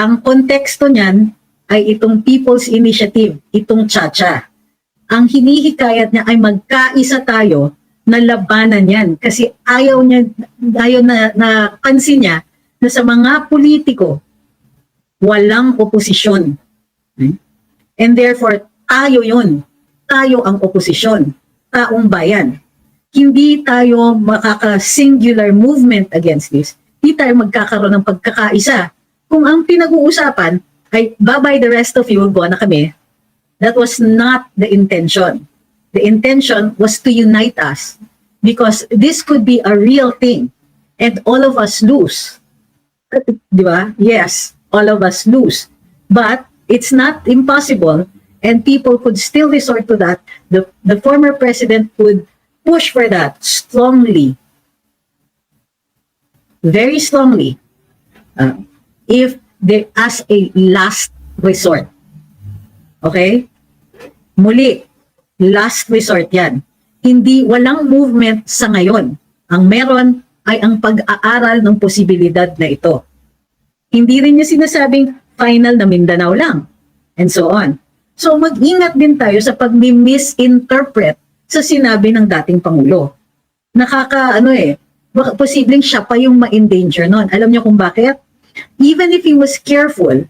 Ang konteksto niyan ay itong People's Initiative, itong Chacha. Ang hinihikayat niya ay magkaisa tayo na labanan yan. Kasi ayaw na pansin niya na sa mga politiko, walang oposisyon. And therefore, tayo yun. Tayo ang oposisyon. Taong bayan. Hindi tayo makaka-singular movement against this. Hindi tayo magkakaroon ng pagkakaisa. Kung ang pinag-uusapan ay babay the rest of you, buwan na kami, that was not the intention. The intention was to unite us because this could be a real thing and all of us lose. Di ba? Yes, all of us lose. But it's not impossible and people could still resort to that. The former president would push for that strongly. Very strongly. If they as a last resort. Okay? Muli, last resort yan. Hindi, walang movement sa ngayon. Ang meron ay ang pag-aaral ng posibilidad na ito. Hindi rin niya sinasabing final na Mindanao lang. And so on. So mag-ingat din tayo sa pag-misinterpret sa sinabi ng dating Pangulo. Baka posibleng siya pa yung ma-endanger nun. Alam niyo kung bakit? Even if he was careful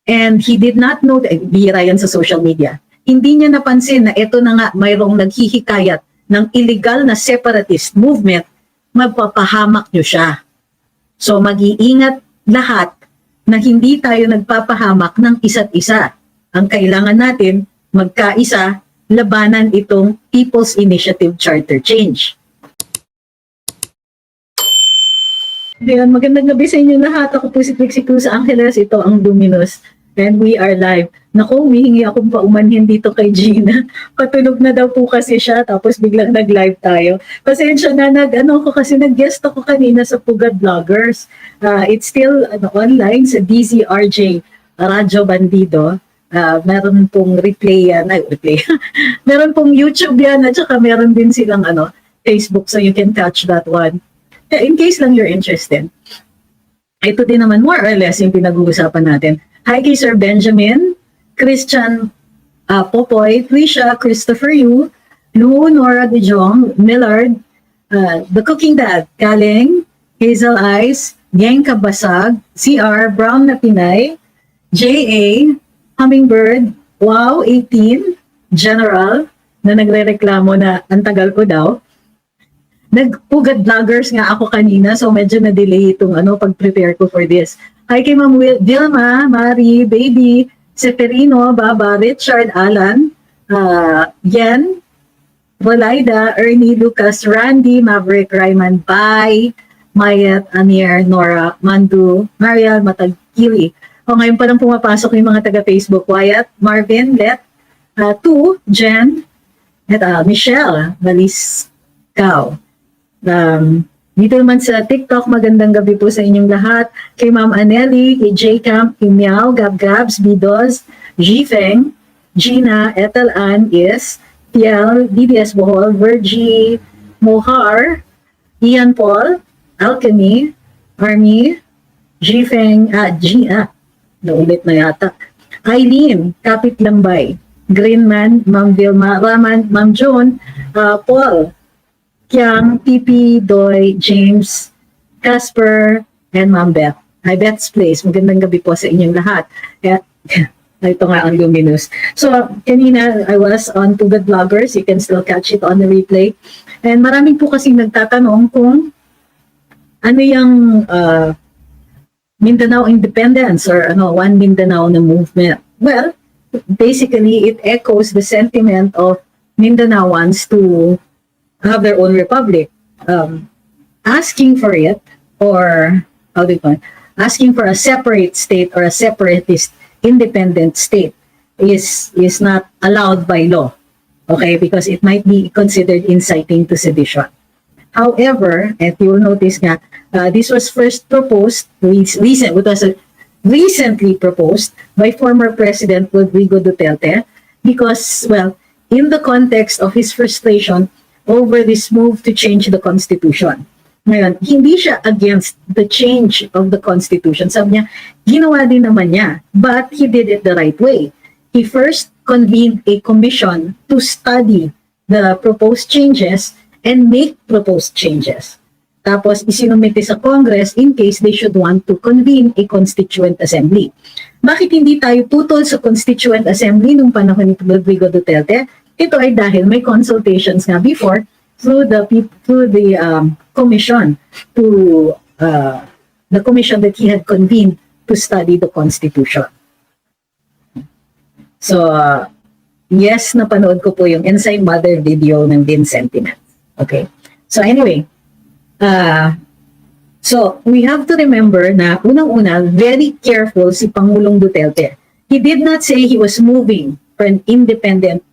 and he did not know that, bihira yan sa social media, hindi niya napansin na ito na nga mayroong naghihikayat ng illegal na separatist movement, magpapahamak niyo siya. So mag-iingat lahat na hindi tayo nagpapahamak ng isa't isa. Ang kailangan natin, magkaisa, labanan itong People's Initiative Charter Change. Ayan, magandang gabi sa inyo lahat. Ako po si Trixie Cruz Angeles. Ito ang Luminous. And we are live. Naku, humihingi akong paumanhin dito kay Gina. Patulog na daw po kasi siya, tapos biglang nag-live tayo. Pasensya na, kasi nag-guest ako kanina sa Pugad Vloggers. It's still online sa DZRJ Radyo Bandido. Meron pong replay yan. Meron pong YouTube yan, at saka meron din silang Facebook, so you can catch that one. In case lang you're interested. Ito din naman more or less yung pinag-uusapan natin. Hi kay Sir Benjamin, Christian Popoy, Trisha, Christopher Yu, Lou, Nora De Jong, Millard, The Cooking Dad, Kaling, Hazel Eyes, Gang Kabasag, CR, Brown na Pinay, JA, Hummingbird, Wow 18, General, na nagre-reklamo na ang tagal ko daw. Nagpugad vloggers nga ako kanina, so medyo na-delay itong pag-prepare ko for this. Hi kay Ma'am Vilma, Mari, Baby, Seferino, Baba, Richard, Alan, Yen, Volaida, Ernie, Lucas, Randy, Maverick, Ryman, Bai, Mayet, Amir, Nora, Mandu, Mariel, Matagkili. O ngayon pa lang pumapasok yung mga taga-Facebook, Wyatt, Marvin, Let, Tu, Jen, at Michelle, Valiscao. Dito naman sa TikTok, magandang gabi po sa inyong lahat. Kay Ma'am Anelli, kay J-Camp, kay Miao, Gab-Gabs, Bidos, Jifeng, Gina, Ethel Ann, Is, Tiel, DDS Bohol, Virgie, Mohar, Ian Paul, Alchemy, Army, Jifeng, naulit na yata. Eileen, Kapit Lambay, Greenman, Ma'am Vilma, Raman, Ma'am Joan, Paul, Kiang, Pipi, Doy, James, Casper, and Ma'am Beth. Hi, Beth's Place. Magandang gabi po sa inyong lahat. Ito nga ang Luminous. So, kanina I was on Pugad Vloggers. You can still catch it on the replay. And maraming po kasing nagtatanong kung ano yung Mindanao Independence or One Mindanao na movement. Well, basically, it echoes the sentiment of Mindanaoans to have their own republic. Asking for it, or asking for a separate state or a separatist independent state is not allowed by law. Okay, because it might be considered inciting to sedition. However, if you will notice nga, this was first proposed, recently proposed by former President Rodrigo Duterte because, well, in the context of his frustration over this move to change the Constitution. Ngayon, hindi siya against the change of the Constitution. Sabi niya, ginawa din naman niya, but he did it the right way. He first convened a commission to study the proposed changes and make proposed changes. Tapos, isinumite sa Congress in case they should want to convene a Constituent Assembly. Bakit hindi tayo tutol sa Constituent Assembly nung panahon ni Rodrigo Duterte? Ito ay dahil may consultations nga before through the commission the commission that he had convened to study the Constitution. So, yes, napanood ko po yung Inside Mother video ng Din Sentiment. Okay? So anyway, so we have to remember na unang-una, very careful si Pangulong Duterte. He did not say he was moving for an independent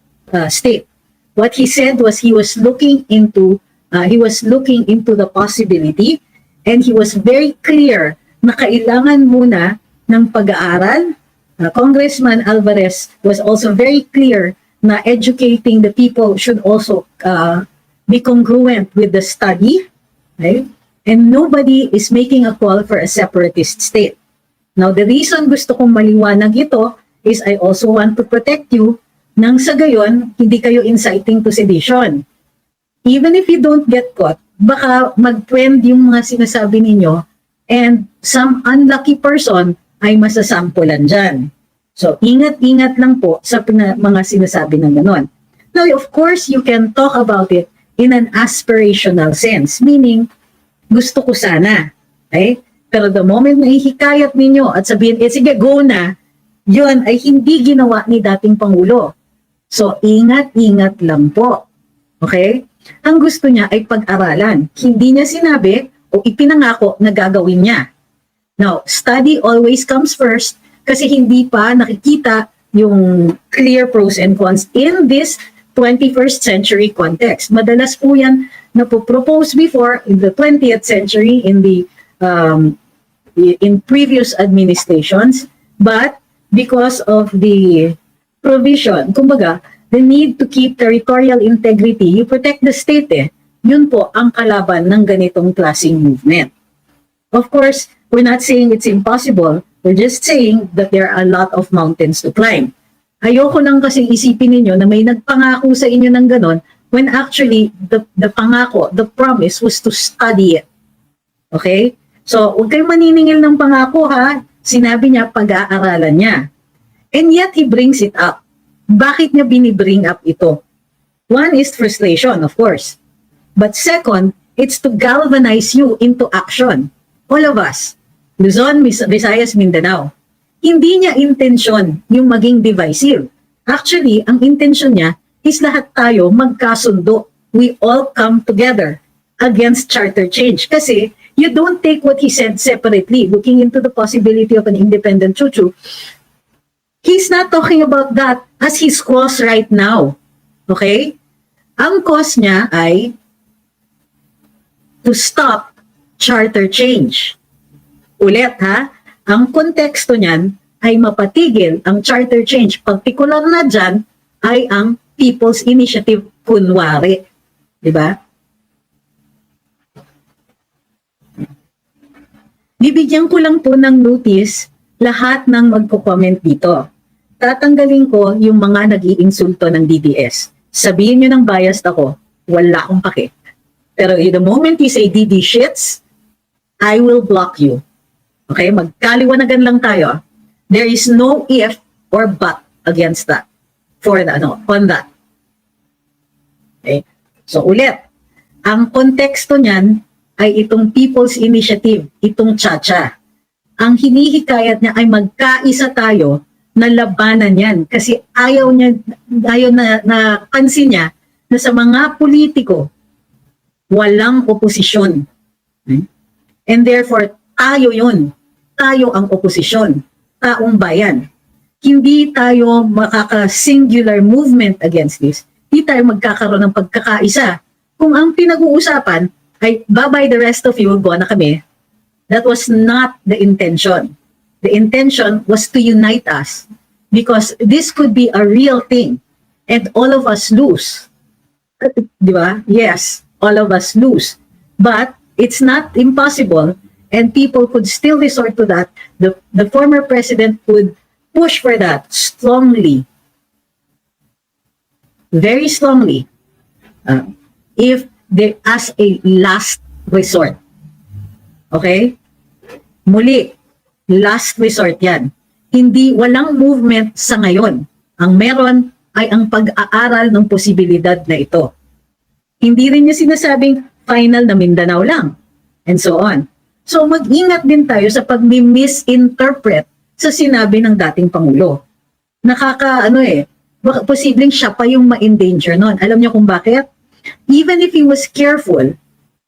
state. What he said was he was looking into the possibility, and he was very clear na kailangan muna ng pag-aaral. Congressman Alvarez was also very clear na educating the people should also be congruent with the study, right? And nobody is making a call for a separatist state. Now, the reason gusto kong maliwanag ito is I also want to protect you nang sa gayon, hindi kayo inciting to sedition. Even if you don't get caught, baka mag-trend yung mga sinasabi ninyo and some unlucky person ay masasampulan dyan. So, ingat-ingat lang po sa mga sinasabi ng ganon. Now, of course, you can talk about it in an aspirational sense, meaning, gusto ko sana. Okay? Pero the moment na ihikayat ninyo at sabihin, sige, go na, yun ay hindi ginawa ni dating Pangulo. So, ingat-ingat lang po. Okay? Ang gusto niya ay pag-aralan. Hindi niya sinabi o ipinangako na gagawin niya. Now, study always comes first kasi hindi pa nakikita yung clear pros and cons in this 21st century context. Madalas po yan na po-propose before in the 20th century in previous administrations, but because of the provision, kumbaga, the need to keep territorial integrity, you protect the state yun po ang kalaban ng ganitong klaseng movement. Of course, we're not saying it's impossible, we're just saying that there are a lot of mountains to climb. Ayoko lang kasing isipin ninyo na may nagpangako sa inyo ng ganon when actually the pangako, the promise was to study it. Okay? So, huwag kayong maniningil ng pangako ha. Sinabi niya pag-aaralan niya. And yet, he brings it up. Bakit niya binibring up ito? One is frustration, of course. But second, it's to galvanize you into action. All of us. Luzon, Visayas, Mindanao. Hindi niya intensyon yung maging divisive. Actually, ang intensyon niya is lahat tayo magkasundo. We all come together against charter change. Kasi, you don't take what he said separately, looking into the possibility of an independent chuchu. He's not talking about that as his cause right now. Okay? Ang cause niya ay to stop charter change. Ulit ha, ang konteksto niyan ay mapatigil ang charter change. Particular na dyan ay ang People's Initiative kunwari. Diba? Bibigyan ko lang po ng notice lahat ng magko-comment dito. Tatanggalin ko yung mga nag-iinsulto ng DDS. Sabihin nyo ng biased ako, wala akong pake. Pero the moment you say DD shits, I will block you. Okay? Magkaliwanagan lang tayo. There is no if or but against that. On that. Okay? So ulit, ang konteksto niyan ay itong People's Initiative, itong Chacha. Ang hinihikayat niya ay magkaisa tayo na labanan yan. Kasi ayaw na pansin niya na sa mga politiko, walang oposisyon. And therefore, tayo yun. Tayo ang oposisyon. Taong bayan. Hindi tayo makaka-singular movement against this. Hindi tayo magkakaroon ng pagkakaisa. Kung ang pinag-uusapan ay bye-bye the rest of you, buwan na kami, that was not the intention. The intention was to unite us because this could be a real thing and all of us lose. Di ba? Yes, all of us lose. But it's not impossible, and people could still resort to that. The former president would push for that strongly, very strongly, if they as a last resort. Okay? Muli, last resort yan. Hindi, walang movement sa ngayon. Ang meron ay ang pag-aaral ng posibilidad na ito. Hindi rin niya sinasabing final na Mindanao lang. And so on. So mag-ingat din tayo sa pag-misinterpret sa sinabi ng dating Pangulo. Baka posibleng siya pa yung ma-endanger nun. Alam niyo kung bakit? Even if he was careful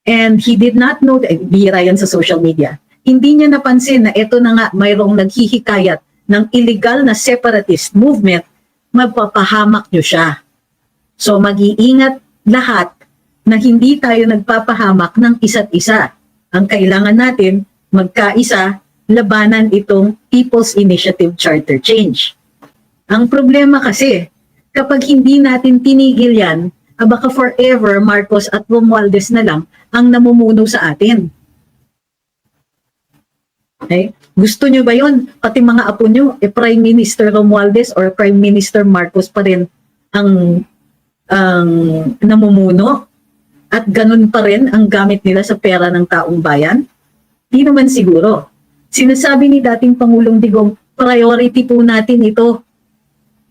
and he did not know, bihira yan sa social media, hindi niya napansin na ito na nga mayroong naghihikayat ng illegal na separatist movement, magpapahamak niyo siya. So mag-iingat lahat na hindi tayo nagpapahamak ng isa't isa. Ang kailangan natin, magkaisa, labanan itong People's Initiative Charter Change. Ang problema kasi, kapag hindi natin tinigil yan, baka forever Marcos at Romualdez na lang ang namumuno sa atin. Okay? Gusto nyo ba yun? Pati mga apo nyo, Prime Minister Romualdez or Prime Minister Marcos pa rin ang namumuno? At ganun pa rin ang gamit nila sa pera ng taong bayan? Di naman siguro. Sinasabi ni dating Pangulong Digong, priority po natin ito.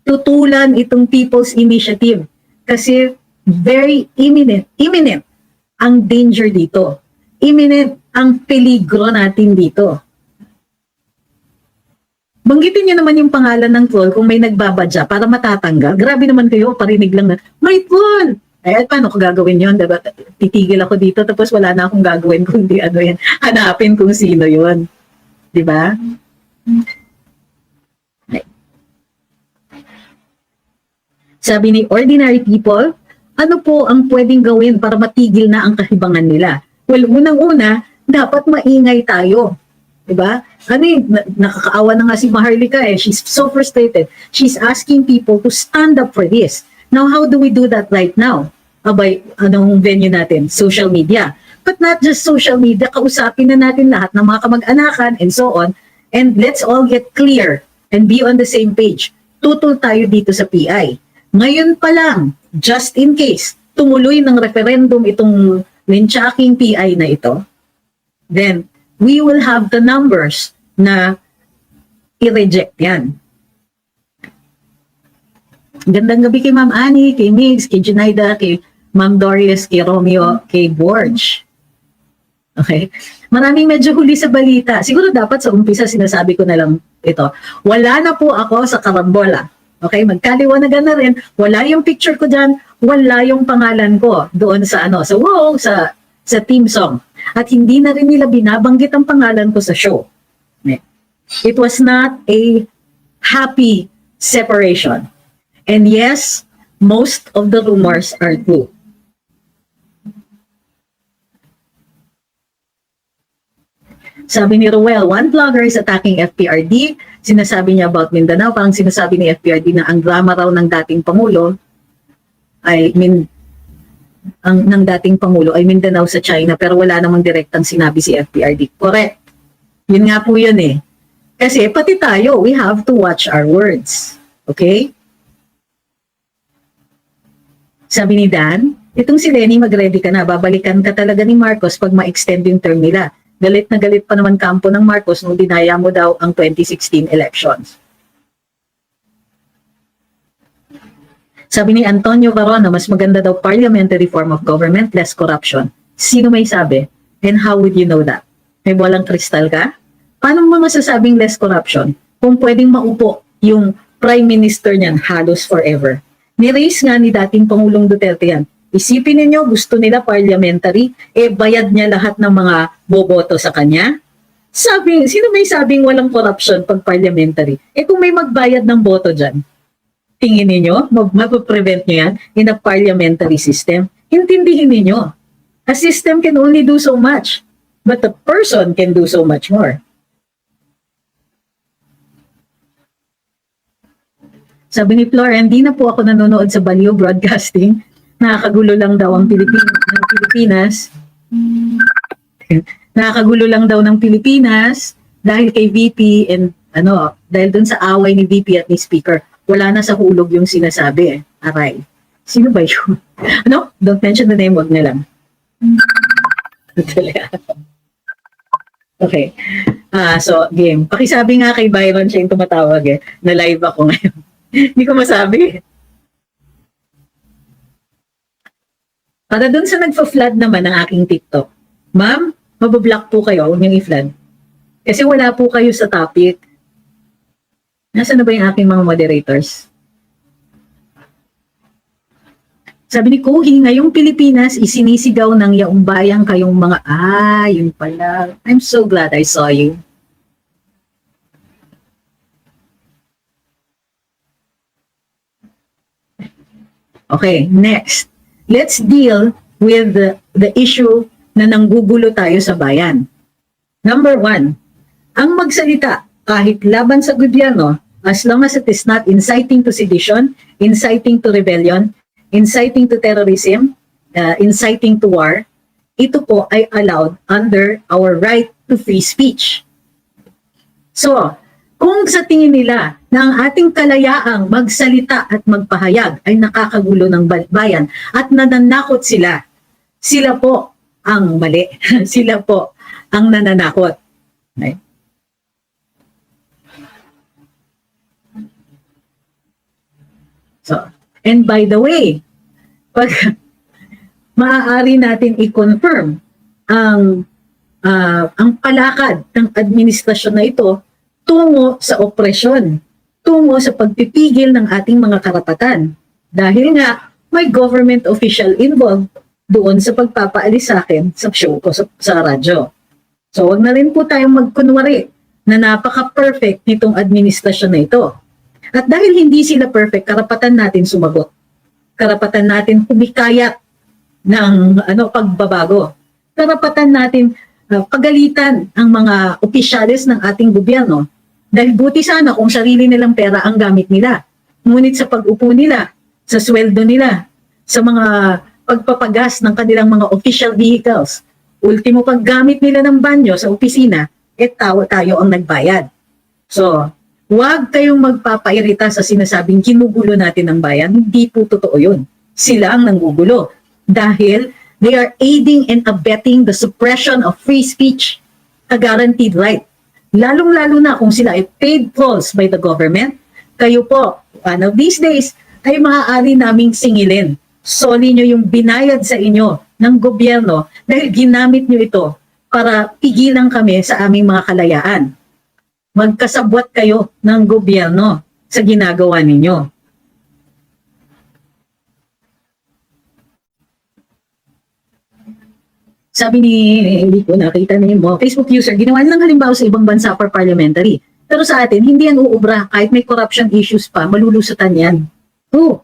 Tutulan itong People's Initiative. Kasi very imminent ang danger dito. Imminent ang peligro natin dito. Banggitin niyo naman yung pangalan ng troll kung may nagbabadya para matatanggal. Grabe naman kayo, parinig lang na, may troll! Eh, paano ko gagawin yun? Diba? Titigil ako dito tapos wala na akong gagawin kundi ano yan. Hanapin kung sino yun. Diba? Sabi ni Ordinary People, ano po ang pwedeng gawin para matigil na ang kahibangan nila? Well, unang-una, dapat maingay tayo. Diba? Nakakaawa na nga si Maharlika eh. She's so frustrated. She's asking people to stand up for this. Now, how do we do that right now? By anong venue natin? Social media. But not just social media, kausapin na natin lahat ng mga kamag-anakan and so on. And let's all get clear and be on the same page. Tutol tayo dito sa PI. Ngayon pa lang, just in case, tumuloy ng referendum itong linchaking PI na ito, then we will have the numbers na i-reject yan. Gandang gabi kay Ma'am Annie, kay Migs, kay Junaida, kay Ma'am Doris, kay Romeo, kay Borge. Okay? Maraming medyo huli sa balita. Siguro dapat sa umpisa sinasabi ko na lang ito. Wala na po ako sa karambola. Okay? Magkaliwanagan na rin. Wala yung picture ko dyan. Wala yung pangalan ko doon sa sa team song. At hindi na rin nila binabanggit ang pangalan ko sa show. It was not a happy separation. And yes, most of the rumors are true. Sabi ni Ruel, one blogger is attacking FPRD. Sinasabi niya about Mindanao. Parang sinasabi ni FPRD na ang drama raw ng dating Pangulo ng dating Pangulo ay Mindanao sa China, pero wala namang direktang sinabi si FPRD. Correct. Yun nga po yun eh. Kasi pati tayo, we have to watch our words. Okay? Sabi ni Dan, itong si Lenny, mag-ready ka na. Babalikan ka talaga ni Marcos pag ma-extend yung term nila. Galit na galit pa naman kampo ng Marcos nung dinaya mo daw ang 2016 elections. Sabi ni Antonio Varona, mas maganda daw parliamentary form of government, less corruption. Sino may sabi? And how would you know that? May bolang kristal ka? Paano mo masasabing less corruption kung pwedeng maupo yung prime minister niyan halos forever? Ni-raise nga ni dating Pangulong Duterte yan. Isipin ninyo, gusto nila parliamentary, bayad niya lahat ng mga boboto sa kanya. Sino may sabing walang corruption pag parliamentary? Kung may magbayad ng boto dyan, tingin ninyo, mapaprevent nyo yan in a parliamentary system? Intindihin ninyo. A system can only do so much, but a person can do so much more. Sabi ni Flora, hindi na po ako nanonood sa Balyo Broadcasting. Nakakagulo lang daw ang Pilipinas. Nakakagulo lang daw ng Pilipinas dahil kay VP and dahil dun sa away ni VP at ni Speaker. Wala na sa hulog yung sinasabi eh. Aray. Sino ba yun? Don't mention the name, wag na lang. Okay. So, game. Pakisabi nga kay Byron, siya yung tumatawag eh, na live ako ngayon. Hindi ko masabi. Para dun sa nagpa-flood naman ng aking TikTok, ma'am, mabablock po kayo, huwag niyong i-flood. Kasi wala po kayo sa topic. Nasaan na ba yung aking mga moderators? Sabi ni Kohi, ngayong Pilipinas, isinisigaw ng yaong bayang kayong mga, yun pala. I'm so glad I saw you. Okay, next. Let's deal with the issue na nanggugulo tayo sa bayan. Number 1, ang magsalita kahit laban sa gobyerno, as long as it is not inciting to sedition, inciting to rebellion, inciting to terrorism, inciting to war, ito po ay allowed under our right to free speech. So, kung sa tingin nila na ang ating kalayaang magsalita at magpahayag ay nakakagulo ng bayan at nananakot sila, sila po ang mali. Sila po ang nananakot. Okay? So, and by the way, pag maaari natin i-confirm ang palakad ng administrasyon na ito tungo sa opresyon, tungo sa pagpipigil ng ating mga karapatan. Dahil nga, may government official involved doon sa pagpapaalis sa akin sa show ko sa radyo. So, wag na rin po tayong magkunwari na napaka-perfect nitong administrasyon na ito. At dahil hindi sila perfect, karapatan natin sumagot. Karapatan natin humikayat ng pagbabago. Karapatan natin pagalitan ang mga opisyalis ng ating gobyerno dahil buti sana kung sarili nilang pera ang gamit nila. Ngunit sa pag-upo nila, sa sweldo nila, sa mga pagpapagas ng kanilang mga official vehicles, ultimo paggamit nila ng banyo sa opisina, tayo ang nagbayad. So, huwag kayong magpapairita sa sinasabing kinugulo natin ng bayan. Hindi po totoo yun. Sila ang nanggugulo dahil they are aiding and abetting the suppression of free speech, a guaranteed right. Lalong-lalo na kung sila ay paid trolls by the government, kayo po, one of these days, ay maaari naming singilin. Soli nyo yung binayad sa inyo ng gobyerno dahil ginamit nyo ito para pigilan kami sa aming mga kalayaan. Magkasabwat kayo ng gobyerno sa ginagawa ninyo. Sabi ni, hindi ko nakita na mo, Facebook user, ginawa nilang halimbawa sa ibang bansa for parliamentary. Pero sa atin, hindi yan uubra. Kahit may corruption issues pa, malulusutan yan. Oh.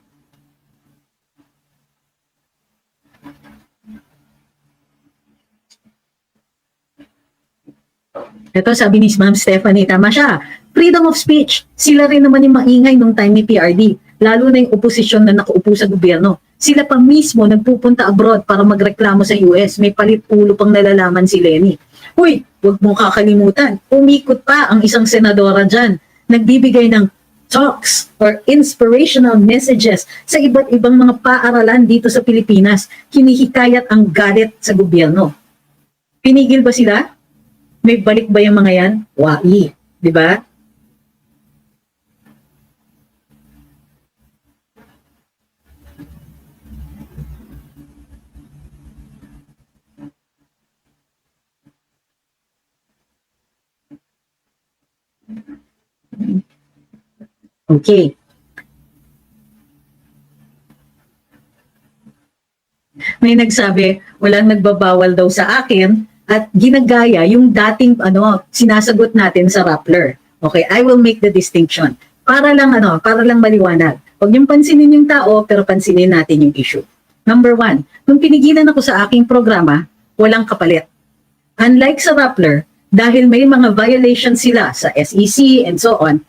Ito sabi ni Ma'am Stephanie, tama siya. Freedom of speech. Sila rin naman yung maingay nung time ni PRD. Lalo na yung oposisyon na nakaupo sa gobyerno. Sila pa mismo nagpupunta abroad para magreklamo sa US. May palit-ulo pang nalalaman si Lenny. Uy, huwag mong kakalimutan. Umikot pa ang isang senadora dyan. Nagbibigay ng talks or inspirational messages sa iba't ibang mga paaralan dito sa Pilipinas. Hinihikayat ang galit sa gobyerno. Pinigil ba sila? May balik ba yung mga yan? Wai. Di ba? Okay. May nagsabi, walang nagbabawal daw sa akin at ginagaya yung dating sinasagot natin sa Rappler. Okay, I will make the distinction. Para lang maliwanag. Huwag niyong pansinin yung tao, pero pansinin natin yung issue. Number 1, nung pinigilan ako sa aking programa, walang kapalit. Unlike sa Rappler, dahil may mga violations sila sa SEC and so on,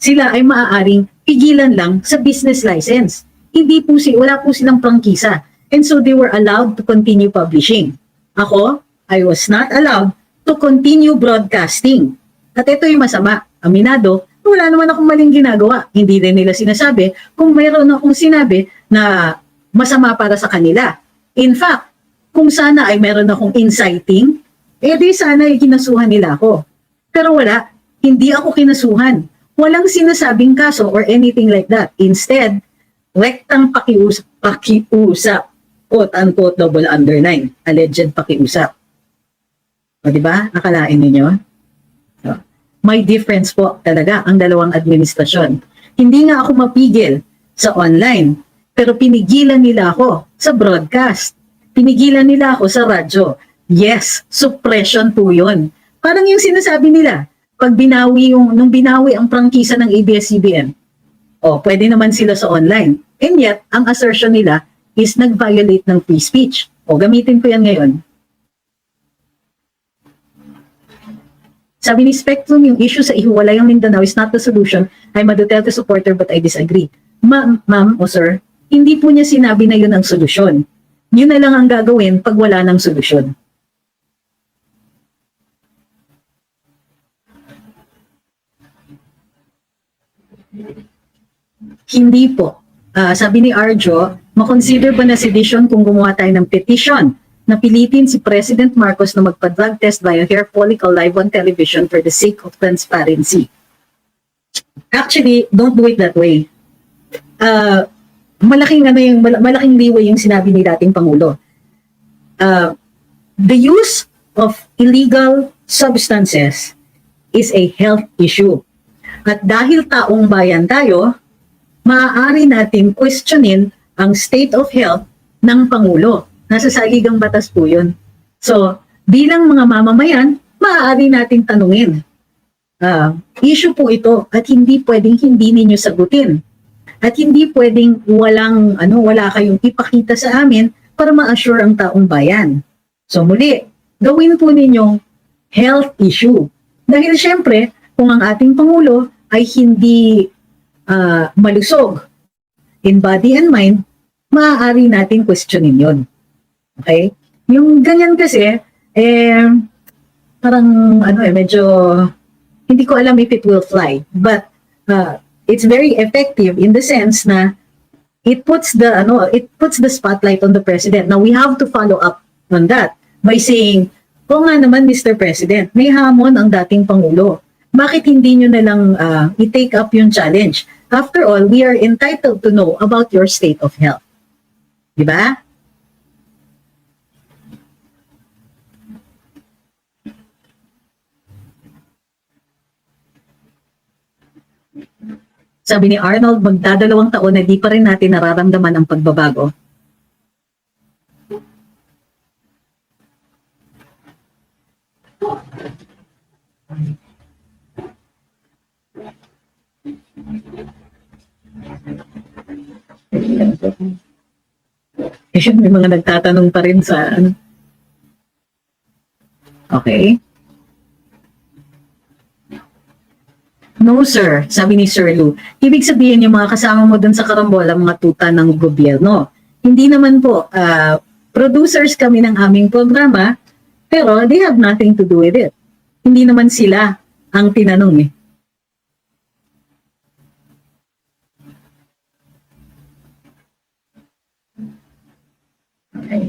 sila ay maaaring pigilan lang sa business license. Hindi po wala po silang prangkisa. And so they were allowed to continue publishing. Ako, I was not allowed to continue broadcasting. At ito yung masama, aminado, wala naman akong maling ginagawa. Hindi din nila sinasabi kung mayroon akong sinabi na masama para sa kanila. In fact, kung sana ay meron akong inciting, di sana ay kinasuhan nila ako. Pero wala, hindi ako kinasuhan. Walang sinasabing kaso or anything like that. Instead, rektang pakiusap, quote-unquote double underline, alleged pakiusap. O diba? Akalain ninyo? So, may difference po talaga ang dalawang administrasyon. Hindi nga ako mapigil sa online, pero pinigilan nila ako sa broadcast. Pinigilan nila ako sa radyo. Yes, suppression po yun. Parang yung sinasabi nila, pag nung binawi ang prangkisa ng ABS-CBN, pwede naman sila sa online. And yet, ang assertion nila is nag-violate ng free speech. Gamitin ko yan ngayon. Sabi ni Spectrum, yung issue sa ihiwalayang Mindanao is not the solution. I'm a Duterte supporter but I disagree. Ma'am o sir, hindi po niya sinabi na yun ang solusyon. Yun na lang ang gagawin pag wala ng solusyon. Hindi po. Sabi ni Arjo, makonsider ba na sedition kung gumawa tayo ng petition na pilitin si President Marcos na magpa-drug test via hair follicle live on television for the sake of transparency? Actually, don't do it that way. Malaking leeway yung sinabi ni dating Pangulo. The use of illegal substances is a health issue. At dahil taong bayan tayo, maaari natin questionin ang state of health ng Pangulo. Nasa saligang batas po yun. So, bilang mga mamamayan, maaari natin tanungin. Issue po ito at hindi pwedeng hindi ninyo sagutin. At hindi pwedeng wala kayong ipakita sa amin para ma-assure ang taong bayan. So muli, gawin po ninyong health issue. Dahil syempre, kung ang ating Pangulo ay hindi malusog in body and mind, maaari natin questionin yon. Okay? Yung ganyan kasi, parang medyo, hindi ko alam if it will fly. But, it's very effective in the sense na it puts the spotlight on the president. Now we have to follow up on that by saying, nga naman Mr. President, may hamon ang dating Pangulo. Bakit hindi nyo na lang i-take up yung challenge? After all, we are entitled to know about your state of health. Diba? Sabi ni Arnold, magdadalawang taon na di pa rin natin nararamdaman ang pagbabago. May mga nagtatanong pa rin sa Okay. No sir, sabi ni Sir Lou. Ibig sabihin yung mga kasama mo dun sa karambola, mga tuta ng gobyerno. Hindi naman po, producers kami ng aming programa, pero they have nothing to do with it. Hindi naman sila ang tinanong eh. Okay.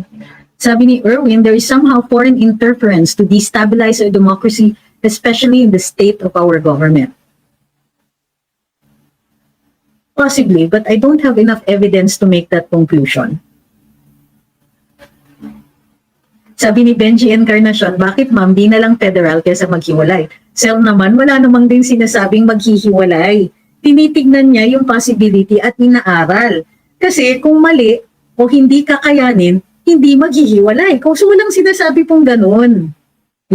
Sabi ni Erwin, there is somehow foreign interference to destabilize our democracy, especially in the state of our government. Possibly, but I don't have enough evidence to make that conclusion. Sabi ni Benji Encarnacion, bakit ma'am, di na lang federal kaysa maghiwalay? Sir naman, wala namang din sinasabing maghihiwalay. Tinitignan niya yung possibility at inaaral. Kasi kung mali o hindi kakayanin, hindi maghihiwalay. So walang sinasabi pong ganun.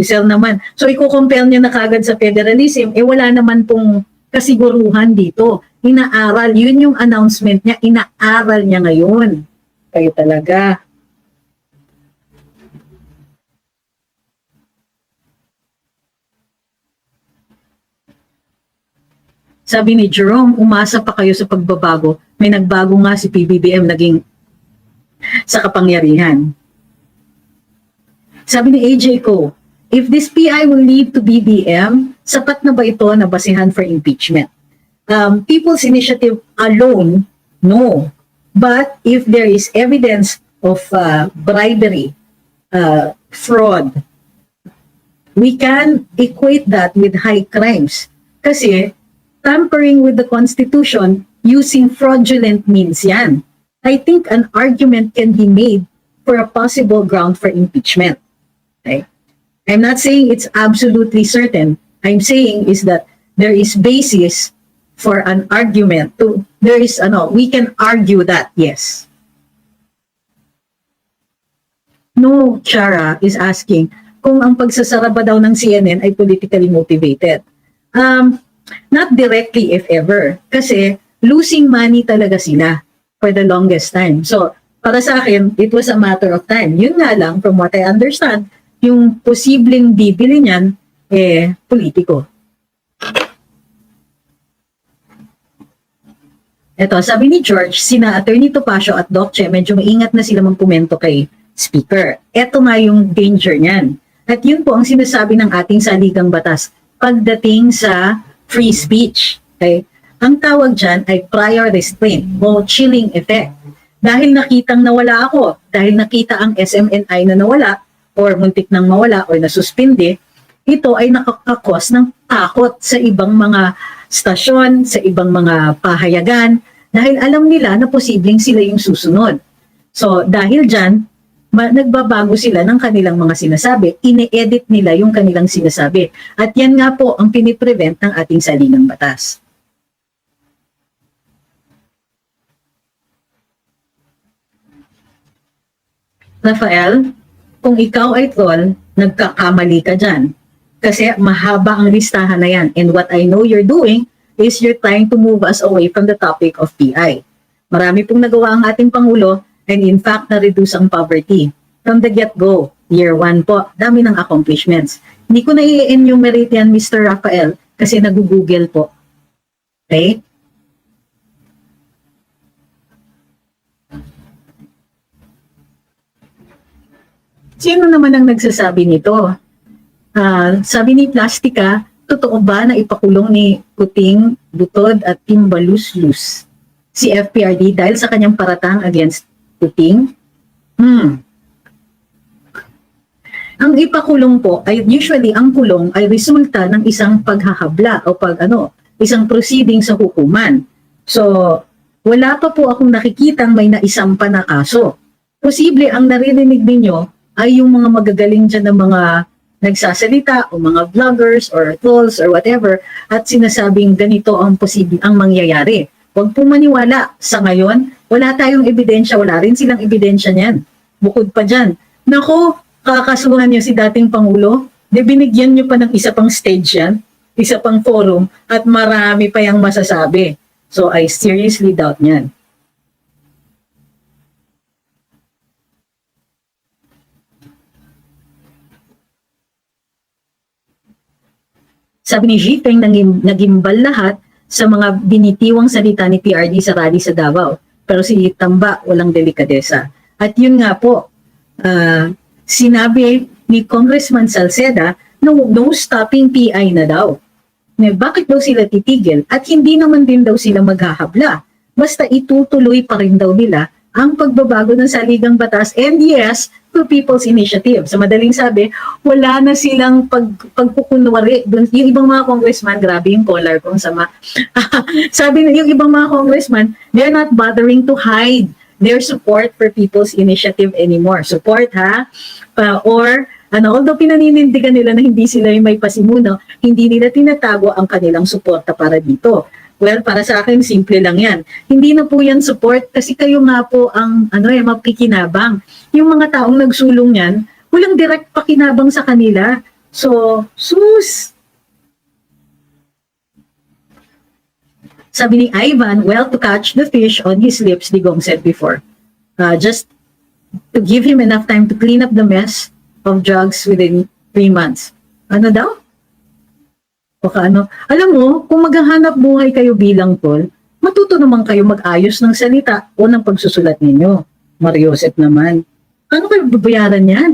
Sir naman. So i-compare niya na kagad sa federalism, wala naman pong kasiguruhan dito. Inaaral. Yun yung announcement niya. Inaaral niya ngayon. Kayo talaga. Sabi ni Jerome, umasa pa kayo sa pagbabago. May nagbago nga si PBBM naging sa kapangyarihan. Sabi ni AJ Ko, if this PI will lead to BBM, sapat na ba ito na basihan for impeachment? People's initiative alone, no. But if there is evidence of bribery, fraud, we can equate that with high crimes. Kasi tampering with the Constitution using fraudulent means yan. I think an argument can be made for a possible ground for impeachment. Okay? I'm not saying it's absolutely certain. I'm saying is that there is basis for an argument to, there is, we can argue that, yes. No, Chara is asking kung ang pagsasara ba daw ng CNN ay politically motivated. Not directly, if ever. Kasi losing money talaga sila for the longest time. So, para sa akin, it was a matter of time. Yun nga lang, from what I understand, yung posibleng bibili niyan, politiko. Ito, sabi ni George, sina Attorney Topacio at Doc Che, medyo maingat na sila magkomento kay Speaker. Ito nga yung danger niyan. At yun po ang sinasabi ng ating saligang batas pagdating sa free speech. Okay? Ang tawag dyan ay prior restraint o chilling effect. Dahil nakitang nawala ako, dahil nakita ang SMNI na nawala, or muntik nang mawala, or nasuspinde, ito ay nakakakos ng takot sa ibang mga stasyon, sa ibang mga pahayagan, dahil alam nila na posibleng sila yung susunod. So, dahil dyan, nagbabago sila ng kanilang mga sinasabi, ine-edit nila yung kanilang sinasabi. At yan nga po ang piniprevent ng ating saligang batas. Rafael, kung ikaw ay troll, nagkakamali ka dyan. Kasi mahaba ang listahan na yan. And what I know you're doing is you're trying to move us away from the topic of PI. Marami pong nagawa ang ating Pangulo and in fact, na-reduce ang poverty. From the get-go, year 1 po, dami ng accomplishments. Hindi ko na i-enumerate yan, Mr. Rafael, kasi nag-google po. Okay? Sino naman ang nagsasabi nito? Sabi ni Plastica, totoo ba na ipakulong ni Kuting, Butod at Timbaluslus si FPRD dahil sa kanyang paratang against Kuting? Ang ipakulong po ay usually ang kulong ay resulta ng isang paghahabla o isang proceeding sa hukuman. So, wala pa po akong nakikitang may naisampa na kaso. Posible ang naririnig ninyo ay yung mga magagaling dyan ng mga nagsasalita o mga vloggers or trolls or whatever at sinasabing ganito ang posible ang mangyayari. Huwag po maniwala. Sa ngayon, wala tayong ebidensya, wala rin silang ebidensya niyan. Bukod pa dyan, nako, kakasuhan niyo si dating Pangulo, di binigyan niyo pa ng isa pang stage yan, isa pang forum, at marami pa yung masasabi. So I seriously doubt niyan. Sabi ni Jipeng, nagimbal lahat sa mga binitiwang salita ni PRD sa rally sa Davao. Pero si Tamba, walang delikadesa. At yun nga po, sinabi ni Congressman Salceda, no stopping PI na daw. Bakit daw sila titigil? At hindi naman din daw sila maghahabla. Basta itutuloy pa rin daw nila ang pagbabago ng saligang batas and yes, to people's initiative. Sa madaling sabi, wala na silang pagkukunwari. Yung ibang mga congressman, grabe yung collar kong sama. Sabi na yung ibang mga congressman, they're not bothering to hide their support for people's initiative anymore. Support ha? Although pinaninindigan nila na hindi sila yung may pasimuno, hindi nila tinatago ang kanilang suporta para dito. Well, para sa akin, simple lang yan. Hindi na po yan support kasi kayo nga po ang makikinabang. Yung mga taong nagsulong yan, walang direct pakinabang sa kanila. So, sus! Sabi ni Ivan, well, to catch the fish on his lips, Digong said before. Just to give him enough time to clean up the mess of drugs within 3 months. Ano daw? Alam mo, kung maghahanap buhay kayo bilang tol, matuto naman kayo mag-ayos ng salita o ng pagsusulat ninyo. Mariosep naman. Ano kayo babayaran yan?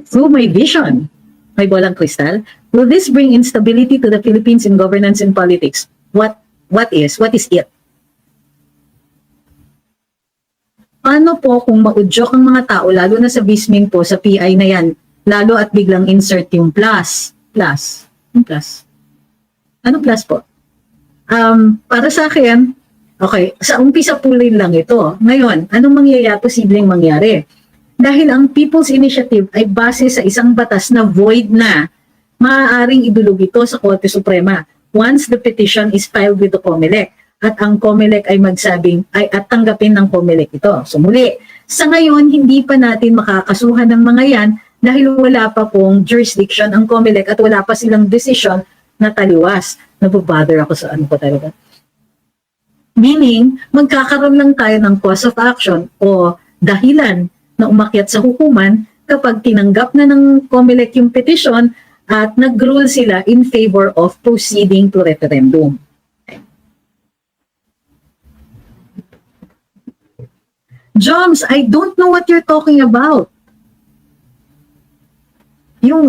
through my vision, may bolang kristal, will this bring instability to the Philippines in governance and politics? What is it? Paano po kung maudyok ang mga tao, lalo na sa bisming po, sa PI na yan, lalo at biglang insert yung plus? Yung plus. Ano plus po? Para sa akin, okay, sa umpisa po lang ito. Ngayon, anong posibleng mangyari? Dahil ang People's Initiative ay base sa isang batas na void na, maaaring idulog ito sa Korte Suprema once the petition is filed with the COMELEC. At ang COMELEC ay magsabing, at tanggapin ng COMELEC ito. So muli, sa ngayon, hindi pa natin makakasuhan ng mga yan dahil wala pa pong jurisdiction ang COMELEC at wala pa silang decision na taliwas. Nabobother ako sa ano ko talaga. Meaning, magkakaroon lang tayo ng cause of action o dahilan na umakyat sa hukuman kapag tinanggap na ng COMELEC yung petition at nag-rule sila in favor of proceeding to referendum. Joms, I don't know what you're talking about. Yung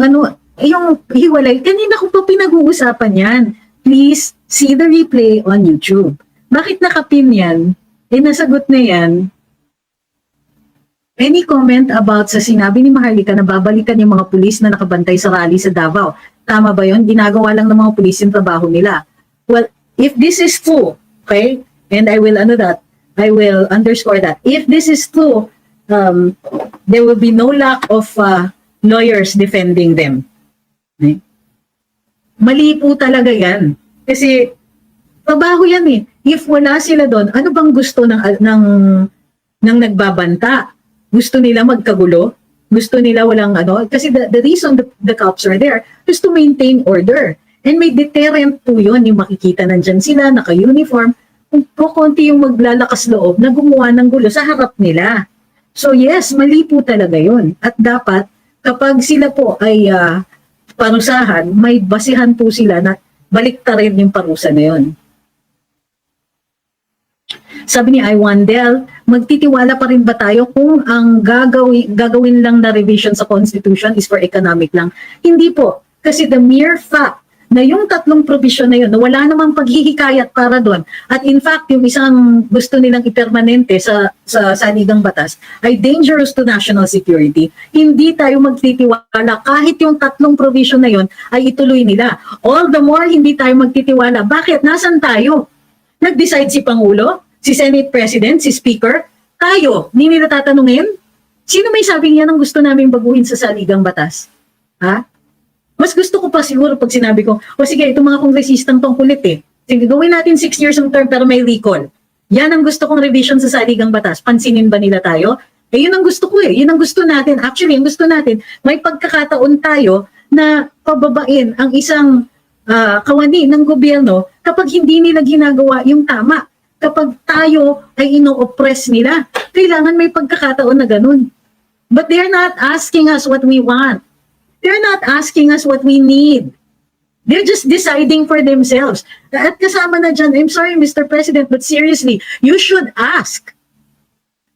hiwalay, kanina ko pa pinag-uusapan yan. Please see the replay on YouTube. Bakit nakapin yan? Nasagot na yan. Any comment about sa sinabi ni Maharlika na babalikan yung mga pulis na nakabantay sa rally sa Davao? Tama ba yun? Ginagawa lang ng mga pulis yung trabaho nila. Well, if this is true, okay, and I will underscore that. If this is true, there will be no lack of lawyers defending them. Okay? Mali po talaga yan. Kasi, trabaho yan eh. If wala sila doon, ano bang gusto ng nagbabanta? Gusto nila magkagulo? Gusto nila walang ano? Kasi the reason the cops are there is to maintain order. And may deterrent po yun. Yung makikita nandyan sila, naka-uniform. Kung konti yung maglalakas loob na gumawa ng gulo sa harap nila. So yes, mali po talaga yun. At dapat, kapag sila po ay parusahan, may basihan po sila na baliktarin yung parusa na yun. Sabi ni Iwandel, magtitiwala pa rin ba tayo kung ang gagawin lang na revision sa Constitution is for economic lang? Hindi po. Kasi the mere fact na yung tatlong provision na yun, na wala namang paghihikayat para doon. At in fact, yung isang gusto nilang ipermanente sa saligang batas ay dangerous to national security. Hindi tayo magtitiwala kahit yung tatlong provision na yun ay ituloy nila. All the more, hindi tayo magtitiwala. Bakit? Nasaan tayo? Nag-decide si Pangulo, si Senate President, si Speaker. Tayo, hindi nila tatanungin? Sino may sabing yan ang gusto namin baguhin sa saligang batas? Ha? Mas gusto ko pa siguro pag sinabi ko, sige, itong mga kongresistang tong kulit eh. Sige, gawin natin 6 years ng term pero may recall. Yan ang gusto kong revision sa saligang batas. Pansinin ba nila tayo? Yun ang gusto ko eh. Yun ang gusto natin. Actually, ang gusto natin, may pagkakataon tayo na pababain ang isang kawani ng gobyerno kapag hindi nila ginagawa yung tama. Kapag tayo ay ino-oppress nila, kailangan may pagkakataon na ganun. But they're not asking us what we want. They're not asking us what we need. They're just deciding for themselves. At kasama na dyan, I'm sorry Mr. President, but seriously, you should ask.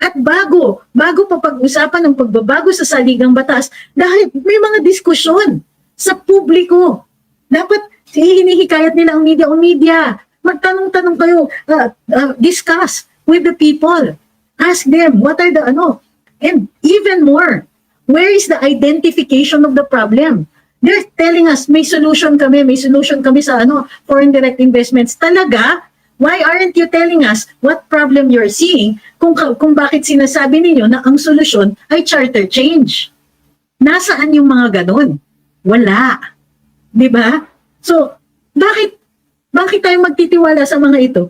At bago pa pag-usapan ng pagbabago sa saligang batas, dahil may mga diskusyon sa publiko. Dapat hinihikayat nila ang media. Magtanong-tanong kayo, discuss with the people. Ask them, what are the and even more, where is the identification of the problem? They're telling us, may solution kami sa foreign direct investments. Talaga? Why aren't you telling us what problem you're seeing kung bakit sinasabi ninyo na ang solusyon ay charter change? Nasaan yung mga ganun? Wala. Diba? So, bakit tayo magtitiwala sa mga ito?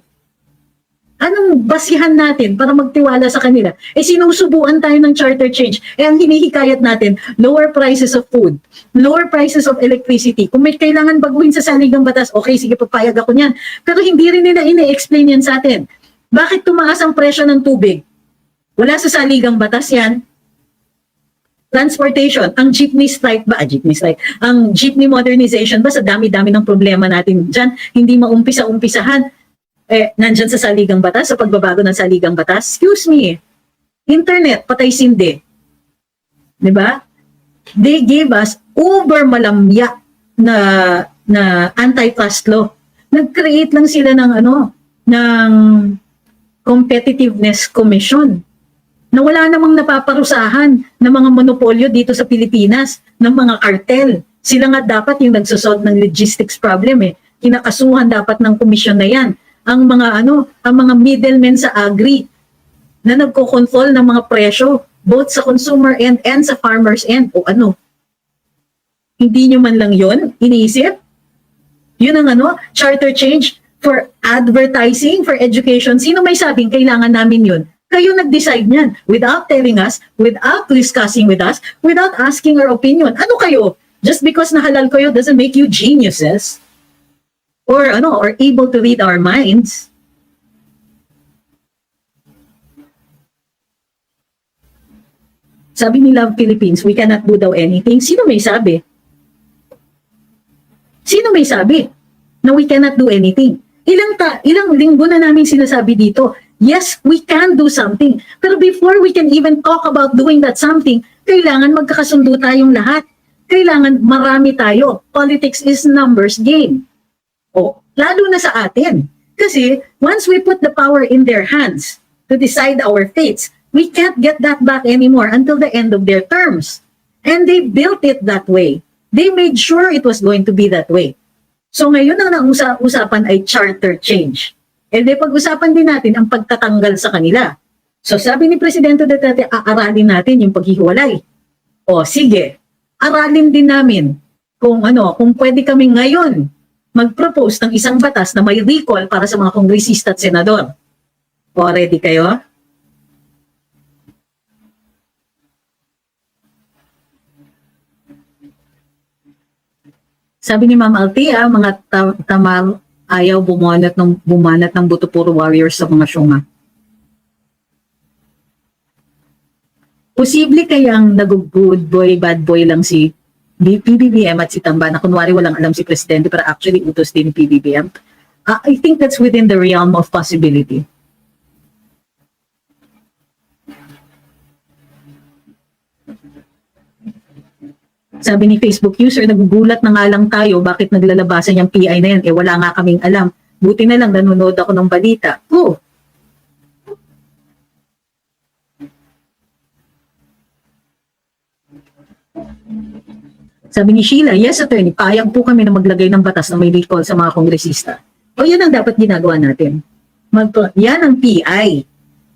Anong basihan natin para magtiwala sa kanila? Sinusubuan tayo ng charter change. Ang hinihikayat natin, lower prices of food, lower prices of electricity. Kung may kailangan baguhin sa saligang batas, okay, sige, papayag ako niyan. Pero hindi rin nila ini-explain yan sa atin. Bakit tumaas ang presyo ng tubig? Wala sa saligang batas yan. Transportation, ang jeepney strike, ang jeepney modernization ba sa dami-dami ng problema natin dyan, hindi maumpisa-umpisahan, nandyan sa saligang batas, sa pagbabago ng saligang batas. Excuse me, internet, patay sindi. Diba? They gave us uber malamya na antitrust law. Nag-create lang sila ng ng competitiveness commission na wala namang napaparusahan ng mga monopolyo dito sa Pilipinas, ng mga cartel. Sila nga dapat yung nagsosolve ng logistics problem eh. Kinakasuhan dapat ng komisyon na yan. Ang mga ang mga middlemen sa agri na nagko-control ng mga presyo both sa consumer end and sa farmers end. O hindi nyo man lang yon iniisip? Yun ang charter change for advertising, for education. Sino may sabing kailangan namin yun? Kayo nag-decide niyan without telling us, without discussing with us, without asking our opinion. Ano kayo? Just because nahalal kayo doesn't make you geniuses or able to read our minds. Sabi ni Love Philippines, we cannot do daw anything. Sino may sabi? Sino may sabi na we cannot do anything? Ilang linggo na namin sinasabi dito, yes, we can do something. Pero before we can even talk about doing that something, kailangan magkakasundo tayong lahat. Kailangan marami tayo. Politics is numbers game. Lalo na sa atin. Kasi once we put the power in their hands to decide our fates, we can't get that back anymore until the end of their terms. And they built it that way. They made sure it was going to be that way. So ngayon ang usapan ay charter change. E pag-usapan din natin ang pagtatanggal sa kanila. So sabi ni Presidente Duterte, aaralin natin yung paghihiwalay. Sige, aralin din namin kung pwede kami ngayon mag-propose ng isang batas na may recall para sa mga kongresista at senador. Ready kayo? Sabi ni Ma'am Althea, mga tamal ayaw bumanat ng buto puro warriors sa mga syunga. Posible kayang nag-good boy, bad boy lang si PBBM at si Tamba na kunwari walang alam si Presidente pero actually utos din ni PBBM? I think that's within the realm of possibility. Sabi ni Facebook user, nagugulat na nga lang tayo bakit naglalabasan yung PI na yan. Wala nga kaming alam. Buti na lang nanonood ako ng balita. Sabi ni Sheila, yes attorney, payag po kami na maglagay ng batas na may recall sa mga kongresista. Yan ang dapat ginagawa natin. Yan ang PI.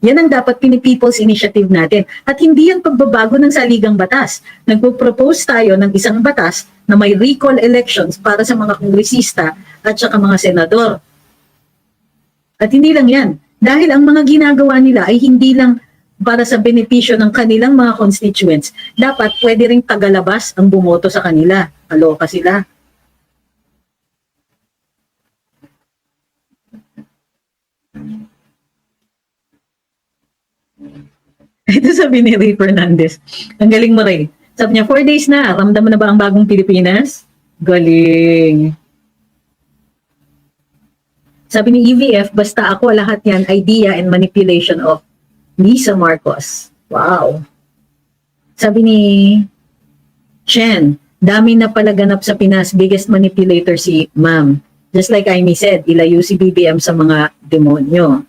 Yan ang dapat People's Initiative natin. At hindi yan pagbabago ng saligang batas. Nagpo-propose tayo ng isang batas na may recall elections para sa mga kongresista at saka mga senador. At hindi lang yan. Dahil ang mga ginagawa nila ay hindi lang para sa benepisyo ng kanilang mga constituents. Dapat pwede ring tagalabas ang bumoto sa kanila. Aloka sila. Ito sabi ni Ray Fernandez. Ang galing mo, Ray. Sabi niya, 4 days na. Ramdam mo na ba ang bagong Pilipinas? Galing. Sabi ni EVF, basta ako lahat yan, idea and manipulation of Lisa Marcos. Wow. Sabi ni Chen, dami na palaganap sa Pinas, biggest manipulator si Ma'am. Just like Amy said, ilayo si BBM sa mga demonyo.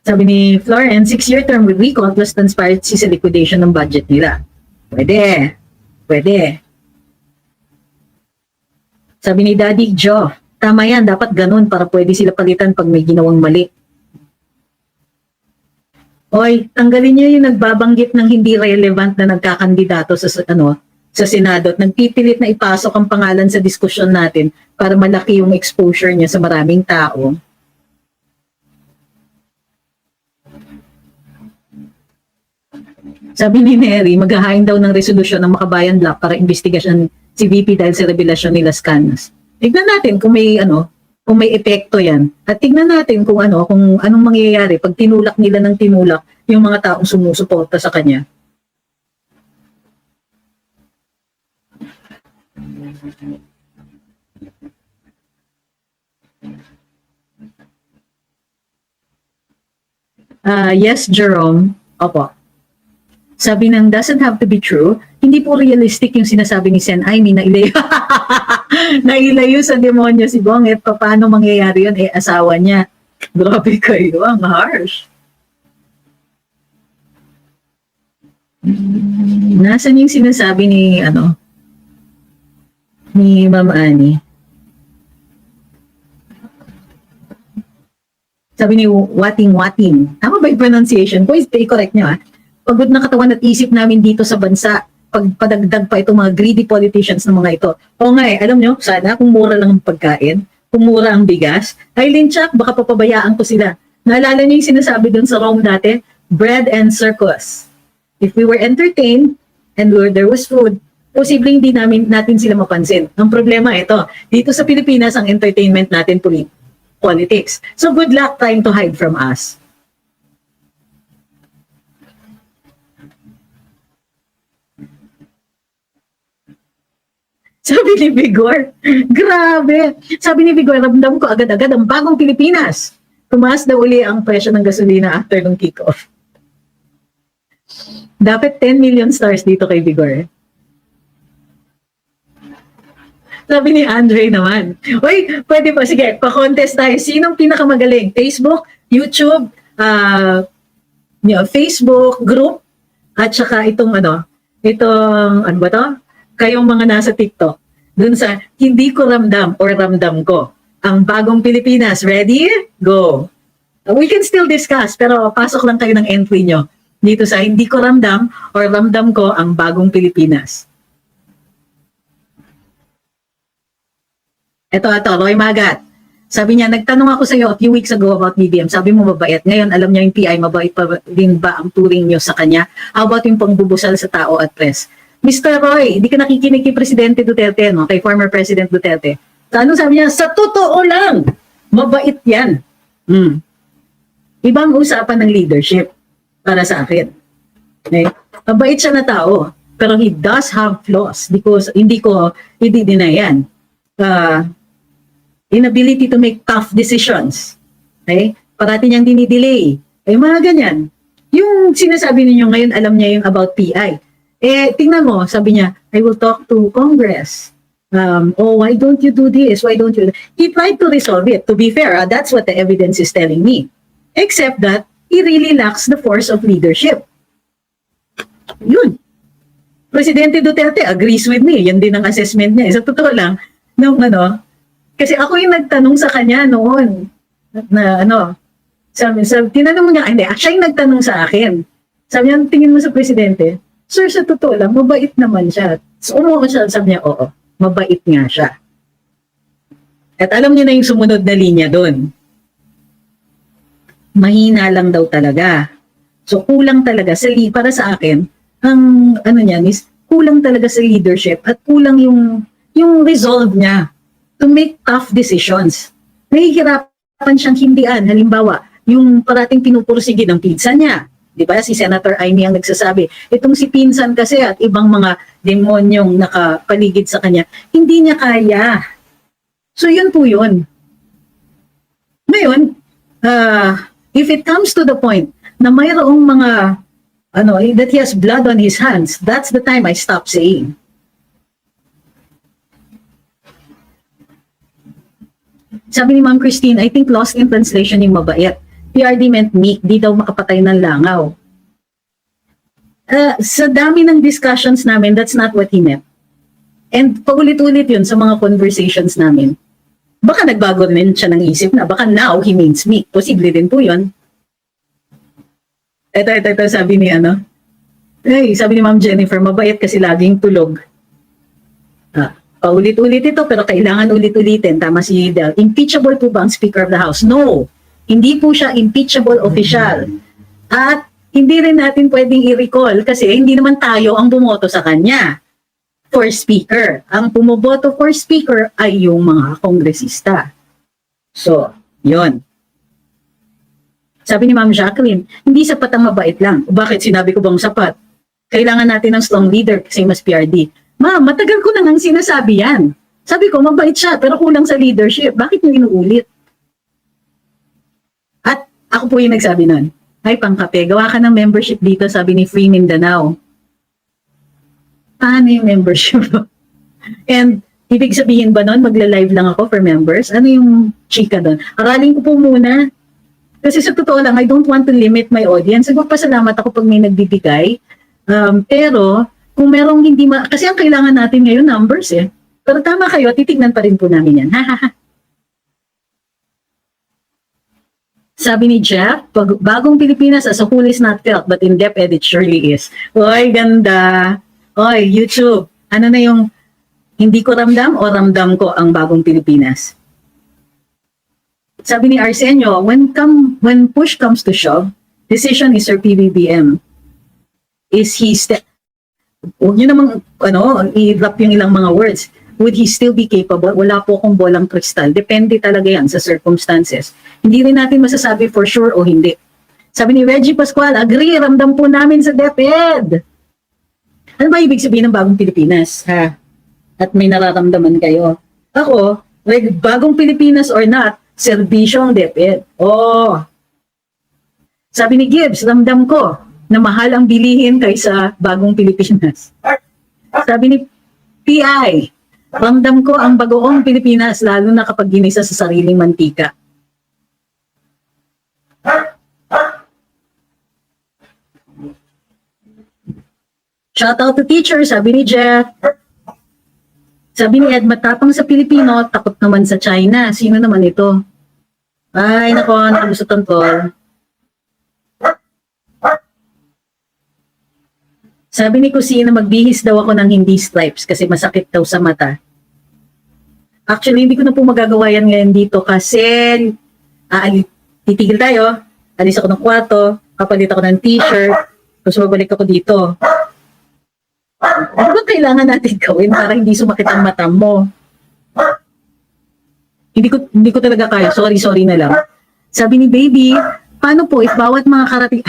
Sabi ni Florence, 6-year term with recall plus transparency sa liquidation ng budget nila. Pwede. Pwede. Sabi ni Daddy Joe, tama yan, dapat ganun para pwede sila palitan pag may ginawang mali. Tanggalin niyo yung nagbabanggit ng hindi relevant na nagkakandidato sa Senado at nagpipilit na ipasok ang pangalan sa diskusyon natin para malaki yung exposure niya sa maraming tao. Sabi ni Neri, maghahain daw ng resolusyon ng Makabayan Block para investigasyon si VP dahil sa revelasyon ni Las Canas. Tignan natin kung may kung may epekto 'yan. At tignan natin kung anong mangyayari pag tinulak nila ng tinulak yung mga taong sumusuporta sa kanya. Yes, Jerome. Opo. Sabi ng doesn't have to be true, hindi po realistic yung sinasabi ni Sen Aimee na ilayo, na ilayo sa demonyo si Bong at paano mangyayari yun, eh asawa niya. Grabe kayo, ang harsh. Nasaan yung sinasabi ni, ni Ma'am Annie? Sabi ni Wating. Tama ba yung pronunciation? Please, i-correct nyo Pagod na katawan at isip namin dito sa bansa, pagpadagdag pa itong mga greedy politicians ng mga ito. O nga alam nyo, sana kung mura lang ang pagkain, kung mura ang bigas, ay linchak, baka papabayaan ko sila. Naalala niyo yung sinasabi dun sa Rome dati? Bread and circus. If we were entertained and there was food, posibleng hindi natin sila mapansin. Ang problema ito, dito sa Pilipinas, ang entertainment natin politics. So good luck trying to hide from us. Sabi ni Vigor, grabe. Sabi ni Vigor, ramdam ko agad-agad ang bagong Pilipinas. Tumaas daw uli ang presyo ng gasolina after nung kick-off. Dapat 10 million stars dito kay Vigor. Sabi ni Andre naman, uy, pwede ba? Sige, pa-contest tayo. Sinong pinakamagaling? Facebook, YouTube, Facebook, group, at saka itong ano ba to? Kayong mga nasa TikTok, dun sa hindi ko ramdam or ramdam ko. Ang bagong Pilipinas, ready? Go! We can still discuss, pero pasok lang kayo ng entry nyo dito sa hindi ko ramdam or ramdam ko ang bagong Pilipinas. Ito, Roy Magat. Sabi niya, nagtanong ako sa iyo a few weeks ago about BBM. Sabi mo mabait. Ngayon, alam niya yung PI, mabait pa din ba ang turing niyo sa kanya? How about yung pangbubusal sa tao at press? Mr. Roy, hindi ka nakikinig kay Presidente Duterte, no? Kay former President Duterte. Ano sabi niya? Sa totoo lang, mabait yan. Ibang usapan ng leadership para sa akin. Okay? Mabait siya na tao, pero he does have flaws because hindi deny yan. Inability to make tough decisions. Okay? Parati niyang dinidelay. Mga ganyan. Yung sinasabi ninyo ngayon, alam niya yung about PI. Tingnan mo, sabi niya, I will talk to Congress. Why don't you do this? Why don't you? He tried to resolve it. To be fair, that's what the evidence is telling me. Except that he really lacks the force of leadership. Yun. Presidente Duterte agrees with me. Yan din ang assessment niya. Sa totoo lang, kasi ako yung nagtanong sa kanya noon na tinanong mo niya, hindi, siya yung nagtanong sa akin. Sabi niya, tingin mo sa presidente, sir, sa totoo lang, mabait naman siya. So, sabi niya, oo, mabait nga siya. At alam niyo na yung sumunod na linya doon. Mahina lang daw talaga. So, kulang talaga para sa akin, ang niyan is, kulang talaga sa leadership at kulang yung resolve niya to make tough decisions. Nahihirapan siyang hindian. Halimbawa, yung parating pinupursige ng pinsan niya. Di ba? Si Senator Aimee ang nagsasabi. Itong si pinsan kasi at ibang mga demonyong nakapaligid sa kanya, hindi niya kaya. So yun po yun. Ngayon, if it comes to the point na mayroong mga that he has blood on his hands, that's the time I stop saying. Sabi ni Ma'am Christine, I think lost in translation yung mabait. PRD meant meek, di daw makapatay ng langaw. Sa dami ng discussions namin, that's not what he meant. And paulit-ulit yun sa mga conversations namin. Baka nagbago rin siya ng isip na, baka now he means meek. Posible din po yun. Ito, sabi ni sabi ni Ma'am Jennifer, mabait kasi laging tulog. Paulit-ulit ito, pero kailangan ulit-ulitin. Tama si Del. Impeachable po ba ang Speaker of the House? No. Hindi po siya impeachable official. At hindi rin natin pwedeng i-recall kasi hindi naman tayo ang bumoto sa kanya for speaker. Ang bumoboto for speaker ay yung mga kongresista. So, yon. Sabi ni Ma'am Jacqueline, hindi sapat ang mabait lang. Bakit sinabi ko bang sapat? Kailangan natin ng strong leader kasi mas PRD. Ma'am, matagal ko na nang sinasabi yan. Sabi ko, mabait siya pero kulang sa leadership. Bakit niyo inuulit? At ako po yung nagsabi nun. Ay, pangkape. Gawa ka ng membership dito, sabi ni Free Mindanao. Paano yung membership? And, ibig sabihin ba nun, magla-live lang ako for members? Ano yung chika doon? Aralin ko po muna. Kasi sa totoo lang, I don't want to limit my audience. Nagpapasalamat ako pag may nagbibigay. Pero, kung merong hindi kasi ang kailangan natin ngayon, numbers eh. Pero tama kayo, titignan pa rin po namin yan. Sabi ni Jeff, bagong Pilipinas as a whole is not felt, but in depth it surely is. Oy, ganda. Oy, YouTube. Ano na yung hindi ko ramdam o ramdam ko ang bagong Pilipinas? Sabi ni Arsenio, when push comes to shove, decision is Sir PBBM. Is he huwag nyo namang i-drop yung ilang mga words. Would he still be capable? Wala po akong bolang kristal. Depende talaga yan sa circumstances. Hindi rin natin masasabi for sure o hindi. Sabi ni Reggie Pascual, agree, ramdam po namin sa DepEd. Ano ba ibig sabihin ng bagong Pilipinas? Ha? At may nararamdaman kayo. Ako, bagong Pilipinas or not, serbisyong DepEd. Oh. Sabi ni Gibbs, ramdam ko na mahal ang bilihin kaysa bagong Pilipinas. Sabi ni PI, ramdam ko ang bagoong Pilipinas lalo na kapag ginisa sa sariling mantika. Shout out to teachers, sabi ni Jeff. Sabi ni Ed, matapang sa Pilipino, takot naman sa China. Sino naman ito? Ay, nako, nakabusutan to. Sabi ni Kusina, magbihis daw ako ng hindi stripes kasi masakit daw sa mata. Actually, hindi ko na po magagawa yan ngayon dito kasi titigil tayo, alis ako ng kwarto, kapalit ako ng t-shirt, tapos babalik ako dito. Ano ba kailangan natin gawin para hindi sumakit ang mata mo? Hindi ko talaga kaya. Sorry na lang. Sabi ni Baby, paano po if bawat mga karating...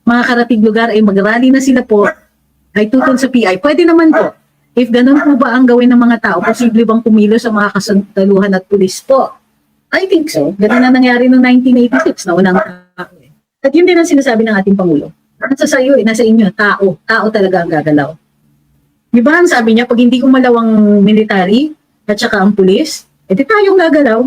Mga karating lugar ay mag-rally na sila po ay tutol sa PI. Pwede naman po. If ganun po ba ang gawin ng mga tao, posible bang kumilos sa mga kasundaluhan at pulis po? I think so. Ganun na nangyari noong 1986 na unang tao. At yun din ang sinasabi ng ating Pangulo. Nasa sayo, nasa inyo, tao. Tao talaga ang gagalaw. Di ba ang sabi niya, pag hindi kumalaw ang military at saka ang pulis, edi tayong gagalaw.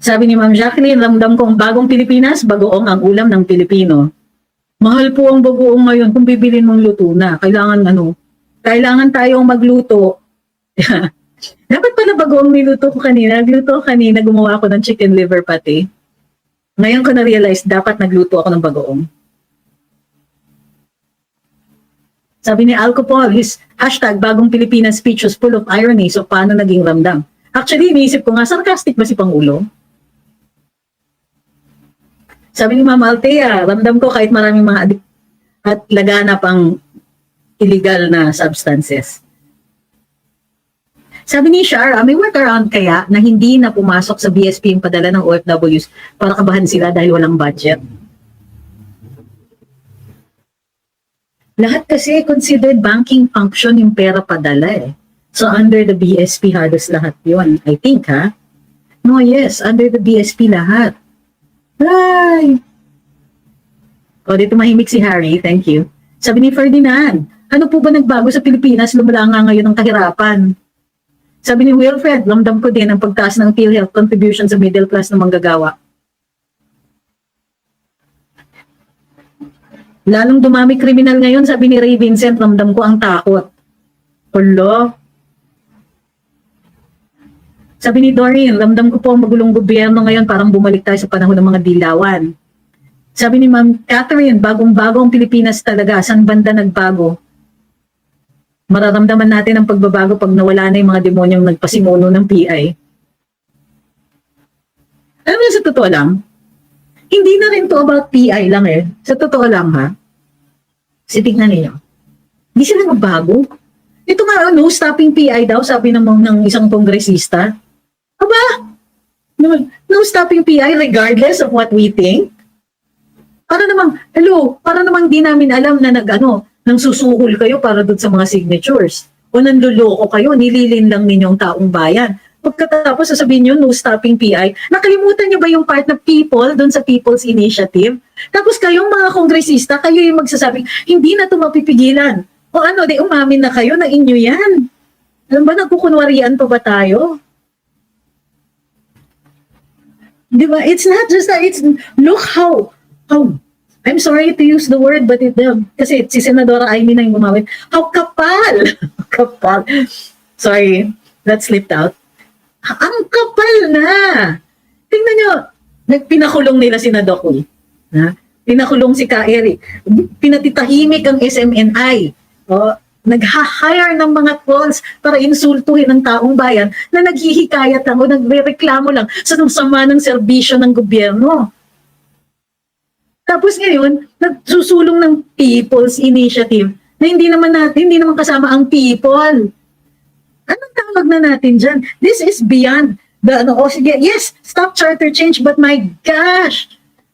Sabi ni Ma'am Jacqueline, ramdam kong bagong Pilipinas, bagoong ang ulam ng Pilipino. Mahal po ang bagoong ngayon kung bibilin mong luto na. Kailangan tayong magluto. Dapat pala bagoong niluto ko kanina. Nagluto ko kanina, gumawa ako ng chicken liver pati. Ngayon ko na-realize, dapat nagluto ako ng bagoong. Sabi ni Alcopol, his hashtag bagong Pilipinas speech was full of irony, so paano naging ramdam? Actually, iniisip ko nga, sarcastic ba si Pangulo? Sabi ni Ma'am Althea, ramdam ko kahit maraming mga adik at laganap ang illegal na substances. Sabi ni Shara, may workaround kaya na hindi na pumasok sa BSP yung padala ng OFWs para kabahan sila dahil walang budget? Lahat kasi considered banking function yung pera padala eh. So under the BSP halos lahat yun, I think ha? No, yes, under the BSP lahat. Ay! O, dito mahimik si Harry, thank you. Sabi ni Ferdinand, ano po ba nagbago sa Pilipinas? Lumala nga ngayon ang kahirapan. Sabi ni Wilfred, ramdam ko din ang pagtaas ng PhilHealth contribution sa middle class na manggagawa. Lalong dumami kriminal ngayon, sabi ni Ray Vincent, ramdam ko ang takot. Hello? Sabi ni Doreen, ramdam ko po ang magulong gobyerno ngayon, parang bumalik tayo sa panahon ng mga dilawan. Sabi ni Ma'am Catherine, bagong-bago ang Pilipinas talaga, saan banda nagbago? Mararamdaman natin ang pagbabago pag nawala na yung mga demonyong nagpasimuno ng PI. Alam mo, sa totoo lang, hindi na rin to about PI lang eh. Sa totoo lang ha, tignan niyo, hindi sila magbago. Ito nga, no, stopping PI daw, sabi ng isang kongresista. Aba, no stopping PI regardless of what we think. Para namang di namin alam na nang susuhol kayo para doon sa mga signatures. O nanluloko kayo, nililin lang ninyong taong bayan. Pagkatapos sasabihin nyo, no stopping PI. Nakalimutan nyo ba yung part na people doon sa People's Initiative? Tapos kayong mga kongresista, kayo yung magsasabing, hindi na ito mapipigilan. O ano, di umamin na kayo na inyo yan. Alam ba, nagkukunwarian pa ba tayo? Di ba? It's not just that, it's, look how, I'm sorry to use the word, but kasi si Senadora Amy na yung gumamit. How kapal! Kapal. Sorry, that slipped out. Ang kapal na! Tingnan nyo, pinakulong nila si Nadokul. Pinakulong si Ka Eric. Pinatitahimik ang SMNI. Nag-hire ng mga trolls para insultuhin ang taong bayan na naghihikayat lang o nagre-reklamo lang sa sama ng serbisyo ng gobyerno. Tapos ngayon, nagsusulong ng People's Initiative na hindi naman kasama ang people. Anong tawag na natin dyan? This is beyond the, sige, yes, stop charter change, but my gosh,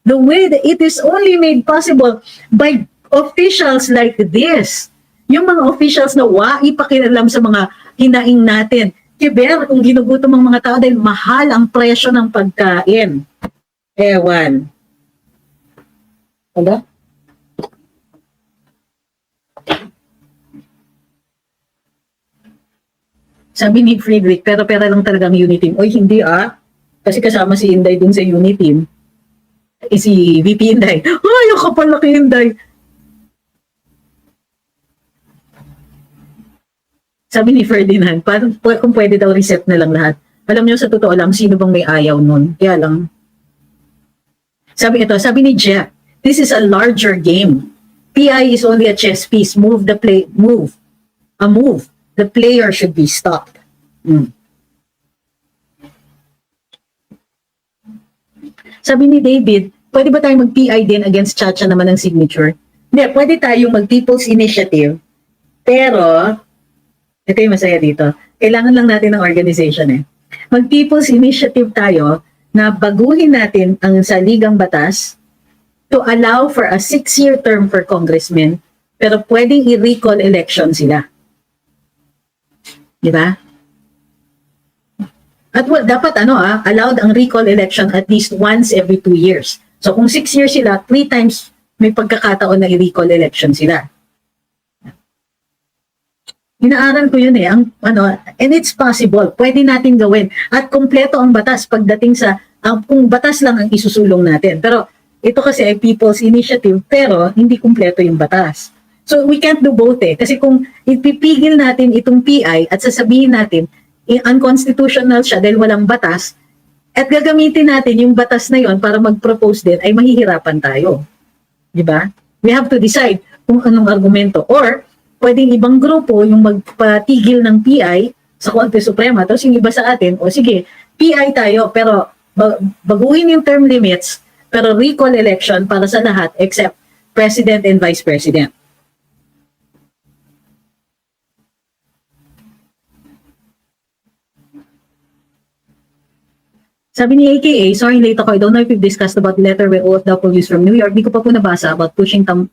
the way that it is only made possible by officials like this. Yung mga officials na ipakialam sa mga hinaing natin. Kiber, kung ginugutom ang mga tao dahil mahal ang presyo ng pagkain. Ewan. Ano? Sabi ni Friedrich, pero lang talagang Uniteam. Oy, hindi Kasi kasama si Inday dun sa Uniteam. Si VP Inday. Ay, ang kapal na kay Inday. Sabi ni Ferdinand, kung pwede daw reset na lang lahat. Alam niyo, sa totoo lang, sino bang may ayaw nun? Kaya lang. Sabi ni Jack, this is a larger game. PI is only a chess piece. Move. A move. The player should be stopped. Sabi ni David, pwede ba tayong mag-PI din against Chacha naman ng signature? Hindi, pwede tayong mag-People's Initiative. Pero, ito yung masaya dito. Kailangan lang natin ng organization Mag-People's Initiative tayo na baguhin natin ang saligang batas to allow for a 6-year term for congressmen, pero pwedeng i-recall election sila. Di ba? At dapat allowed ang recall election at least once every 2 years. So kung 6 years sila, 3 times may pagkakataon na i-recall election sila. Inaaral ko yun and it's possible. Pwede natin gawin. At kompleto ang batas pagdating sa, kung batas lang ang isusulong natin. Pero ito kasi ay People's Initiative, pero hindi kompleto yung batas. So we can't do both Kasi kung ipipigil natin itong PI at sasabihin natin, unconstitutional siya dahil walang batas, at gagamitin natin yung batas na yon para mag-propose din, ay mahihirapan tayo. Di ba? We have to decide kung anong argumento. Or, pwedeng ibang grupo yung magpatigil ng PI sa Korte Suprema, tapos yung iba sa atin, sige, PI tayo, pero baguhin yung term limits, pero recall election para sa lahat except President and Vice President. Sabi ni AKA, sorry late ako, I don't know if we've discussed about the letter by OFWs from New York. Di ko pa po nabasa about pushing to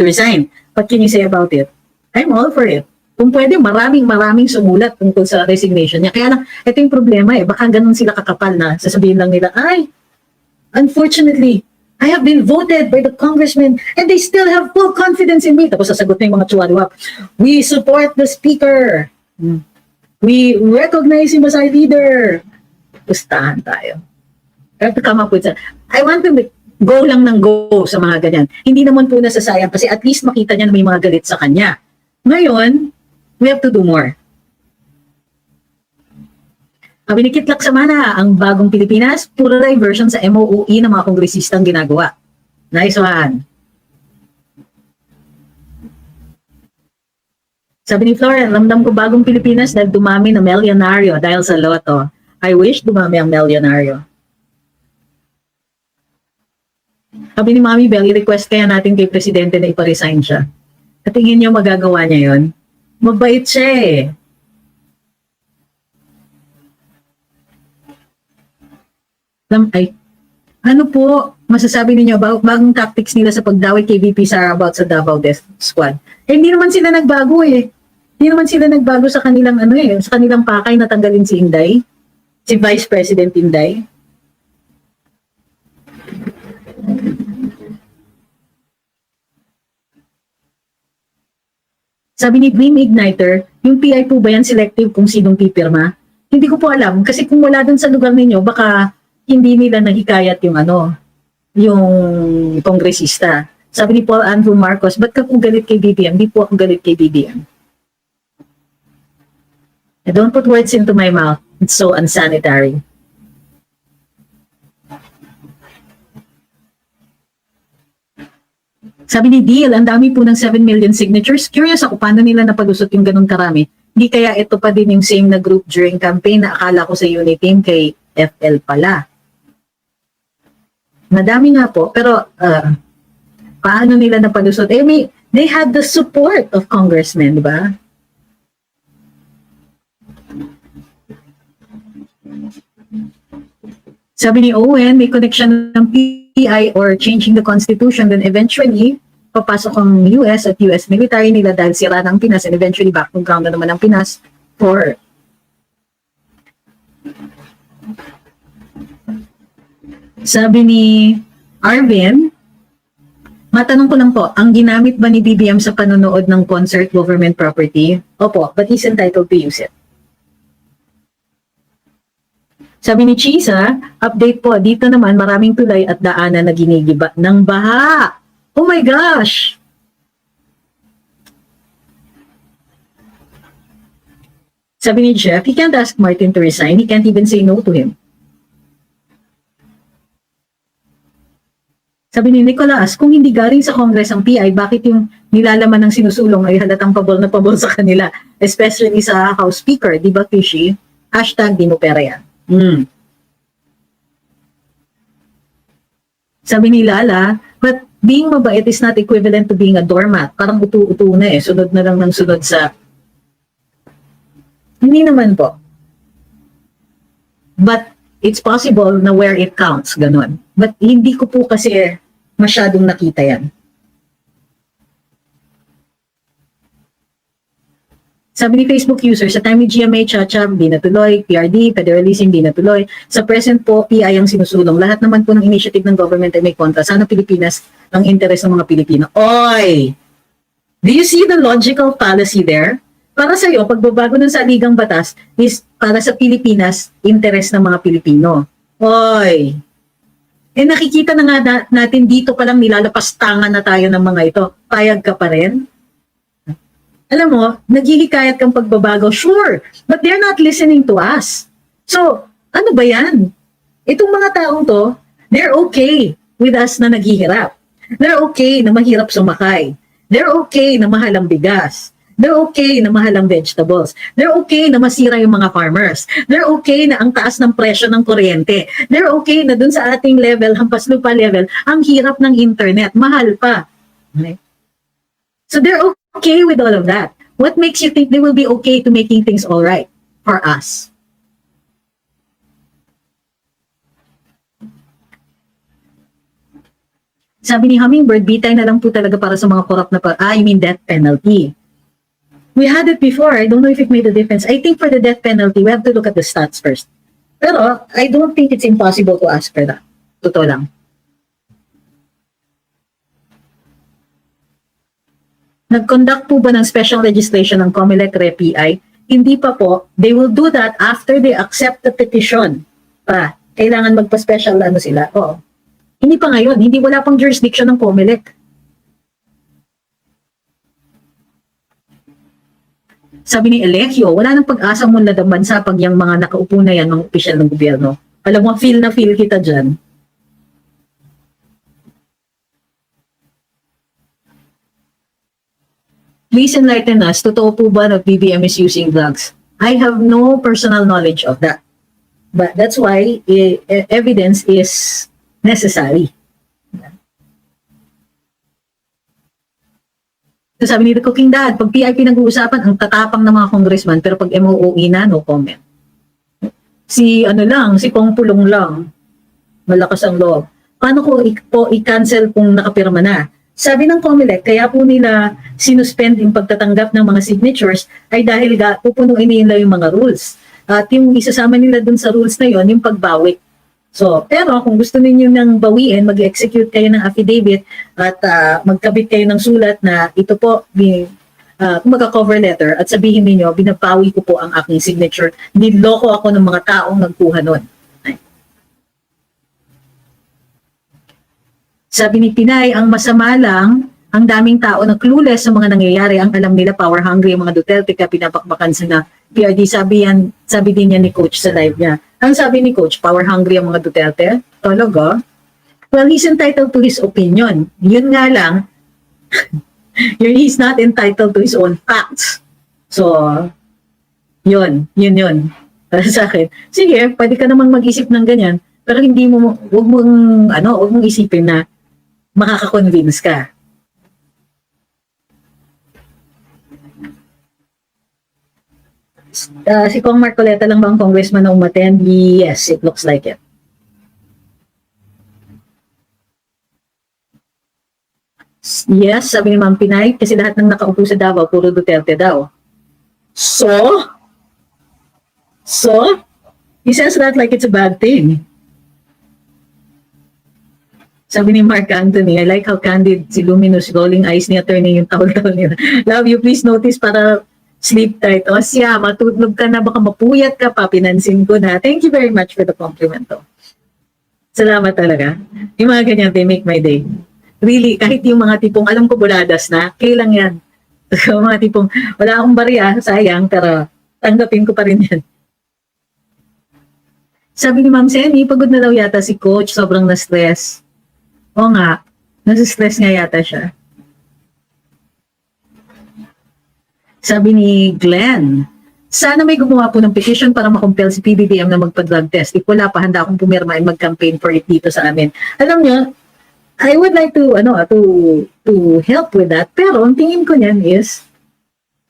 resign. What can you say about it? I'm all for it. Kung pwede, maraming sumulat tungkol sa resignation niya. Kaya lang, ito yung problema baka ganun sila kakapal na sasabihin lang nila, unfortunately, I have been voted by the congressman and they still have full confidence in me. Tapos sasagot na yung mga tsuwaliwap. We support the speaker. We recognize him as our leader. Pustahan tayo. I have to come up with I want to go lang ng go sa mga ganyan. Hindi naman po nasasayang kasi at least makita niya na may mga galit sa kanya. Ngayon, we have to do more. Binikitlak sa mana ang bagong Pilipinas, puro diversion sa MOOE ng mga kongresistang ginagawa. Naisuhan. Sabi ni Florian, ramdam ko bagong Pilipinas dahil dumami na milyonaryo dahil sa loto. I wish dumami ang milyonaryo. Sabi ni Mami Bell, i-request kaya natin kay Presidente na iparesign siya. At tingin niyo magagawa niya yon? Mabait siya Ano po masasabi niyo about bagong tactics nila sa pagdawit kay VP Sara about sa Davao Death Squad? Hindi naman sila nagbago Hindi naman sila nagbago sa kanilang sa kanilang pakay na tanggalin si Inday. Si Vice President Inday. Sabi ni Dream Igniter, yung PI po ba yan selective kung sinong pipirma? Hindi ko po alam kasi kung wala dun sa lugar ninyo, baka hindi nila nahikayat yung yung kongresista. Sabi ni Paul Andrew Marcos, ba't ka po galit kay BBM? Hindi po ako galit kay BBM. Don't put words into my mouth. It's so unsanitary. Sabi ni Deal, ang dami po ng 7 million signatures. Curious ako, paano nila napag-usot yung ganun karami? Hindi kaya ito pa din yung same na group during campaign na akala ko sa unit team kay FL pala. Madami nga po, pero paano nila napag-usot? They had the support of congressmen, di ba? Sabi ni Owen, may connection ng PI or changing the constitution, then eventually, papasok ang US at US military nila dahil sira ng Pinas and eventually back to ground na naman ang Pinas for sabi ni Arvin, matanong ko lang po, ang ginamit ba ni BBM sa panonood ng concert government property? Opo, but he's entitled to use it. Sabi ni Chisa, update po, dito naman maraming tulay at daanan na ginigiba ng baha. Oh my gosh! Sabi ni Jeff, he can't ask Martin to resign. He can't even say no to him. Sabi ni Nicolas, kung hindi galing sa Congress ang PI, bakit yung nilalaman ng sinusulong ay halatang pabor na pabor sa kanila? Especially sa House Speaker, di ba, Fishy? Hashtag di mo pera yan. Sabi ni Lala, but being mabait is not equivalent to being a doormat. Parang utu-utu na sunod na lang ng sunod sa... Hindi naman po. But it's possible na where it counts, ganun. But hindi ko po kasi masyadong nakita yan. Sabi ni Facebook user, sa time ni GMA, Chacha, di natuloy, PRD, federalism, di natuloy. Sa present po, PI ang sinusulong. Lahat naman po ng initiative ng government ay may kontra. Sana Pilipinas ang interes ng mga Pilipino. Oy! Do you see the logical fallacy there? Para sa iyo, pagbabago ng saligang batas is para sa Pilipinas, interes ng mga Pilipino. Oy! Nakikita na nga natin dito palang nilalapastangan na tayo ng mga ito. Payag ka pa rin? Alam mo, naghihikayat kang pagbabago, sure, but they're not listening to us. So, ano ba yan? Itong mga taong to, they're okay with us na naghihirap. They're okay na mahirap sumakay. They're okay na mahal ang bigas. They're okay na mahal ang vegetables. They're okay na masira yung mga farmers. They're okay na ang taas ng presyo ng kuryente. They're okay na dun sa ating level, hampas lupa level, ang hirap ng internet, mahal pa. Okay? So they're okay with all of that. What makes you think they will be okay to making things all right for us? Sabi ni Hummingbird, bitay na lang po talaga para sa mga corrupt na death penalty. We had it before. I don't know if it made a difference. I think for the death penalty, we have to look at the stats first. Pero I don't think it's impossible to ask for that. Totoo lang. Nag-conduct po ba ng special legislation ng COMELEC REPI? Hindi pa po. They will do that after they accept the petition. Kailangan magpa-special sila. Oo. Hindi pa ngayon. Hindi wala pang jurisdiction ng COMELEC. Sabi ni Elegio, wala nang pag-asa mo na bansa pag yung mga nakaupo na yan, mga opisyal ng gobyerno. Alam mo, feel na feel kita dyan. Please enlighten us, totoo po ba na BBM is using drugs? I have no personal knowledge of that. But that's why evidence is necessary. So sabi ni The Cooking Dad, pag PI pinag-uusapan, ang tatapang ng mga congressman, pero pag MOOE na, no comment. Si Pong Pulong lang, malakas ang loob. Paano ko i-cancel kung nakapirma na? Sabi ng COMELEC, kaya po nila sinuspend yung pagtatanggap ng mga signatures ay dahil pupunuin nila yung mga rules. At yung isasama nila dun sa rules na yon yung pagbawi. So, pero kung gusto niyo nang bawiin, mag-execute kayo ng affidavit at magkabit kayo ng sulat na ito po, magka-cover letter at sabihin niyo binabawi ko po ang aking signature. Niloko ako ng mga taong nagkuha nun. Sabi ni Pinay, ang masama lang, ang daming tao na clueless sa mga nangyayari, ang alam nila power hungry, ang mga Duterte ka pinapakbakan sa na PRD. Sabi din niya ni Coach sa live niya. Ang sabi ni Coach, power hungry ang mga Duterte? Talaga? Well, he's entitled to his opinion. Yun nga lang, he's not entitled to his own facts. So, yun. Para sa akin. Sige, pwede ka namang mag-isip ng ganyan, pero huwag mong isipin na makaka-convince ka. Si Kong Marcoleta lang ba ang congressman na umattend? Yes, it looks like it. Yes, sabi ni Ma'am Pinay, kasi lahat ng nakaupo sa Davao, puro Duterte daw. So? He says that like it's a bad thing. Sabi ni Mark Anthony, I like how candid si Luminous, rolling eyes ni attorney yung tawal-tawal niya. Love you, please notice para sleep tight. O siya, matulog ka na, baka mapuyat ka pa, pinansin ko na. Thank you very much for the compliment. Salamat talaga. Yung mga ganyan, they make my day. Really, kahit yung mga tipong, alam ko buladas na, kailang yan. So, mga tipong, wala akong barya, sayang, pero tanggapin ko pa rin yan. Sabi ni Ma'am Senny, pagod na daw yata si Coach, sobrang na-stress. Oo nga, nasa-stress nga yata siya. Sabi ni Glenn, sana may gumawa po ng petition para makumpel si PBBM na magpa-drug test. If wala pa, handa akong pumirma and mag-campaign for it dito sa amin. Alam niyo, I would like to help with that. Pero ang tingin ko niyan is,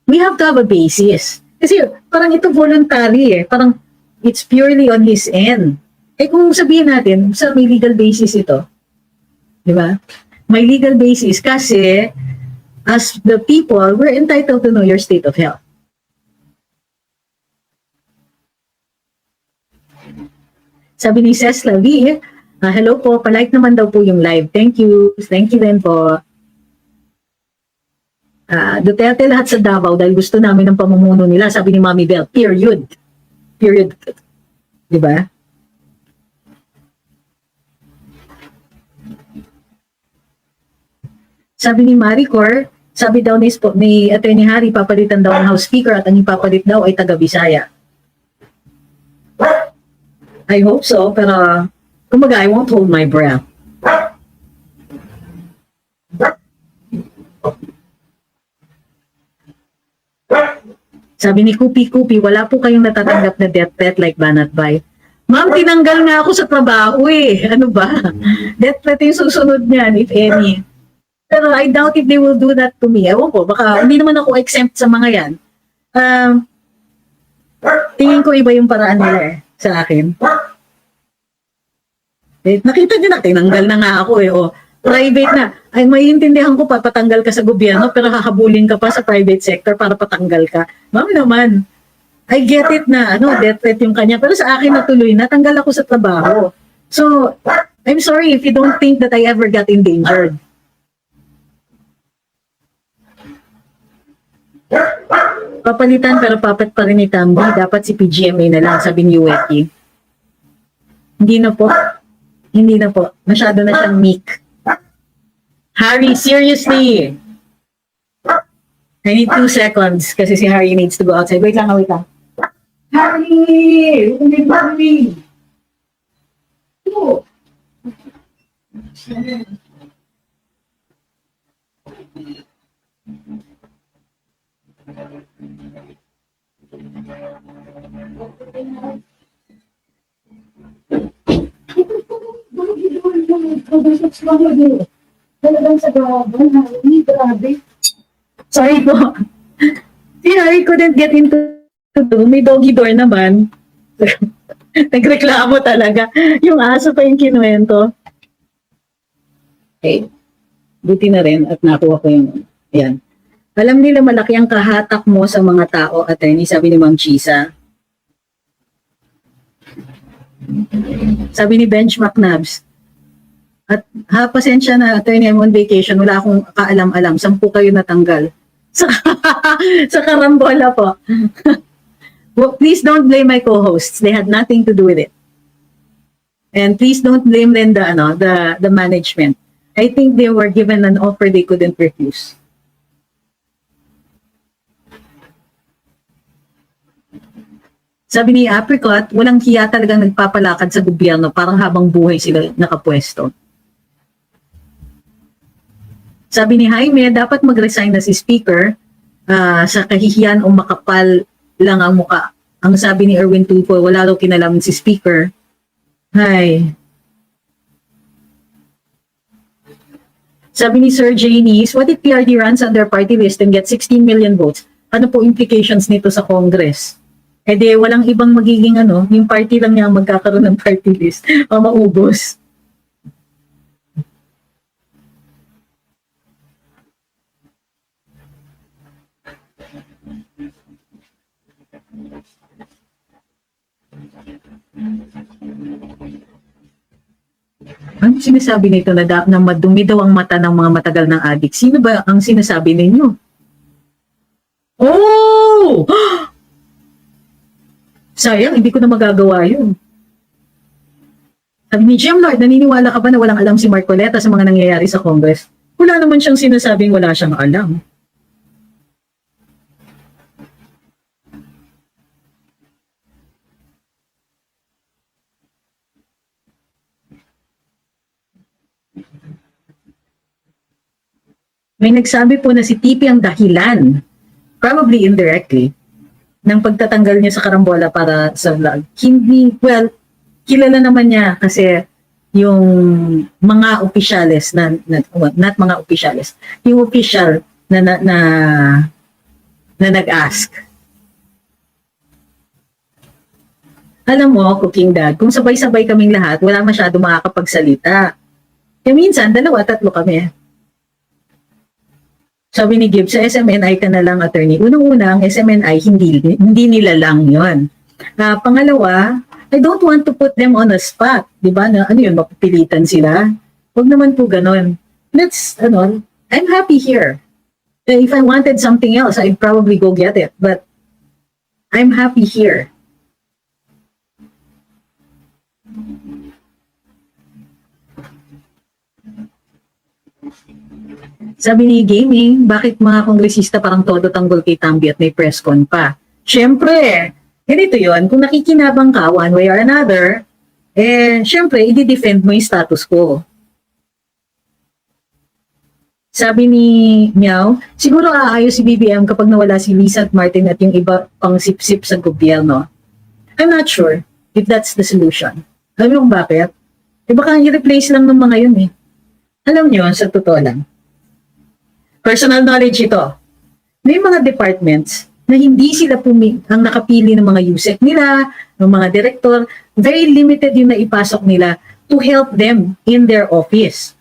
we have to have a basis. Kasi parang ito voluntary Parang it's purely on his end. Kung sabihin natin, sa may legal basis ito, di ba? May legal basis kasi as the people, we're entitled to know your state of health. Sabi ni Cez Lavi, hello po, palike naman daw po yung live. Thank you. Thank you din po. Duterte lahat sa Davao dahil gusto namin ng pamumuno nila, sabi ni Mami Bell. Period. Diba? Sabi ni Maricor, sabi daw ni Attorney Harry, papalitan daw ang House Speaker at ang ipapalit daw ay taga-Bisaya. I hope so, pero kumbaga, I won't hold my breath. Sabi ni Kupi, wala po kayong natatanggap na death threat like Banat Bay. Ma'am, tinanggal nga ako sa trabaho Ano ba? Death threat yung susunod niyan, if any. Pero I doubt if they will do that to me. Ewan ko, baka hindi naman ako exempt sa mga yan. Tingin ko iba yung paraan nila sa akin. Nakita niyo na, tinanggal na nga ako private na. Ay, maiintindihan ko pa, patanggal ka sa gobyerno, pero hahabulin ka pa sa private sector para patanggal ka. Ma'am naman, I get it na, death threat yung kanya. Pero sa akin natuloy, natanggal ako sa trabaho. So, I'm sorry if you don't think that I ever got endangered. Papalitan pero papat pa rin ni Tambi. Dapat si PGMA na lang, sabi ni Weki. Hindi na po. Masyado na siyang meek. Harry, seriously. I need 2 seconds kasi si Harry needs to go outside. Wait lang. Harry! Harry! Oh. Sorry po. Si Harry couldn't get into may doggy door naman. Nagreklamo talaga. Yung aso pa yung kinuwento. Okay. Buti na rin at nakuha ko yung yan. Alam nila malaki ang kahatak mo sa mga tao, attorney, sabi ni Ma'am Chisa. Sabi ni Benchmark Nabs, at pasensya na, attorney, I'm on vacation, wala akong kaalam-alam, 10 kayo natanggal. Sa, sa karambola po. Well, please don't blame my co-hosts. They had nothing to do with it. And please don't blame then the management. I think they were given an offer they couldn't refuse. Sabi ni Apricot, walang hiya talagang nagpapalakad sa gobyerno, parang habang buhay sila nakapwesto. Sabi ni Jaime, dapat mag-resign na si Speaker sa kahihiyan o makapal lang ang muka. Ang sabi ni Erwin Tulfo, wala daw kinalaman si Speaker. Hay. Sabi ni Sir Janice, what if PRD runs under party list and gets 16 million votes? Ano po implications nito sa Congress? Eh di, walang ibang magiging yung party lang niya magkakaroon ng party list o maubos. Ano sinasabi nito na madumi daw ang mata ng mga matagal ng adik? Sino ba ang sinasabi ninyo? Oh! Sayang, hindi ko na magagawa yun. Sabi ni Jim Lord, naniniwala ka ba na walang alam si Marcoleta sa mga nangyayari sa Congress? Wala naman siyang sinasabing wala siyang alam. May nagsabi po na si TP ang dahilan, probably indirectly, ng pagtatanggal niya sa karambola para sa vlog. Hindi, well, kilala naman niya kasi yung mga opisyales not mga opisyales, yung official na nag-ask. Alam mo, Cooking Dad, kung sabay-sabay kaming lahat, wala masyado makakapagsalita. Kaya minsan, 2-3 kami. Sabi ni Gibbs, sa SMNI ka na lang, attorney. Unang-una, ang SMNI, hindi nila lang yon. Pangalawa, I don't want to put them on a spot. Diba? Ano yun, mapipilitan sila? Huwag naman po ganon. I'm happy here. If I wanted something else, I'd probably go get it. But I'm happy here. Sabi ni Gaming, bakit mga kongresista parang todo tanggol kay Tambi at may press con pa? Siyempre, ganito yon. Kung nakikinabang ka one way or another, siyempre, i-defend mo yung status quo. Sabi ni Meow, siguro aayos si BBM kapag nawala si Lisa at Martin at yung iba pang sip-sip sa gobyerno. I'm not sure if that's the solution. Alam mo kung bakit? Baka i-replace lang ng mga yun eh. Alam nyo, sa totoo lang. Personal knowledge ito. May mga departments na hindi sila ang nakapili ng mga USEC nila, ng mga director. Very limited yung naipasok nila to help them in their office.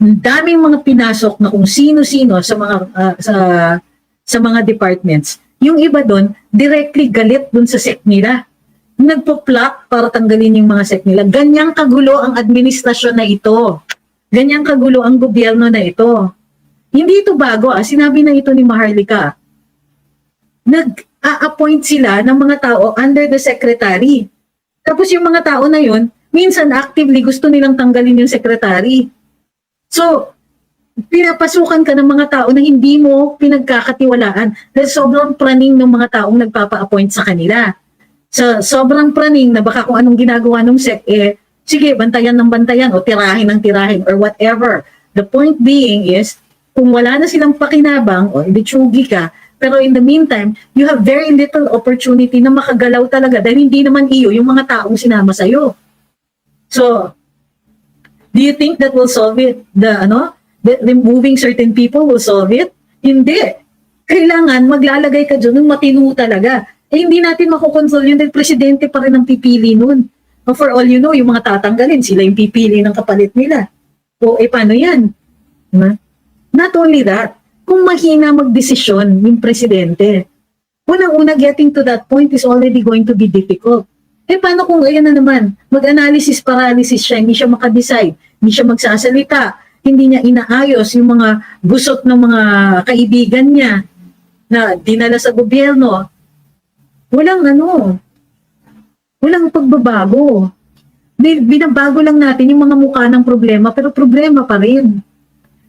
Ang daming mga pinasok na kung sino-sino sa mga departments. Yung iba doon, directly galit doon sa SEC nila. Nagpo-plot para tanggalin yung mga SEC nila. Ganyang kagulo ang administrasyon na ito. Ganyang kagulo ang gobyerno na ito. Hindi ito bago. Sinabi na ito ni Maharlika. Nag-a-appoint sila ng mga tao under the secretary. Tapos yung mga tao na yun, minsan actively gusto nilang tanggalin yung secretary. So, pinapasukan ka ng mga tao na hindi mo pinagkakatiwalaan dahil sobrang praning ng mga taong nagpapa-appoint sa kanila. Sa sobrang praning na baka kung anong ginagawa ng SEC, sige, bantayan ng bantayan o tirahin ng tirahin or whatever. The point being is, kung wala na silang pakinabang o hindi tsugi ka, pero in the meantime, you have very little opportunity na makagalaw talaga dahil hindi naman iyo yung mga taong sinama sa'yo. So, do you think that will solve it? Removing certain people will solve it? Hindi. Kailangan maglalagay ka dyan ng matino talaga. Hindi natin makukontrol yun dahil presidente pa rin ang pipili nun. For all you know, yung mga tatanggalin, sila yung pipili ng kapalit nila. O paano yan? Diba? Not only that, kung mahina magdesisyon yung presidente, unang-una getting to that point is already going to be difficult. Paano kung ayan na naman, mag-analysis paralysis siya, hindi siya makadecide, hindi siya magsasalita, hindi niya inaayos yung mga gusot ng mga kaibigan niya na dinala sa gobyerno. Walang pagbabago. Binabago lang natin yung mga mukha ng problema, pero problema pa rin.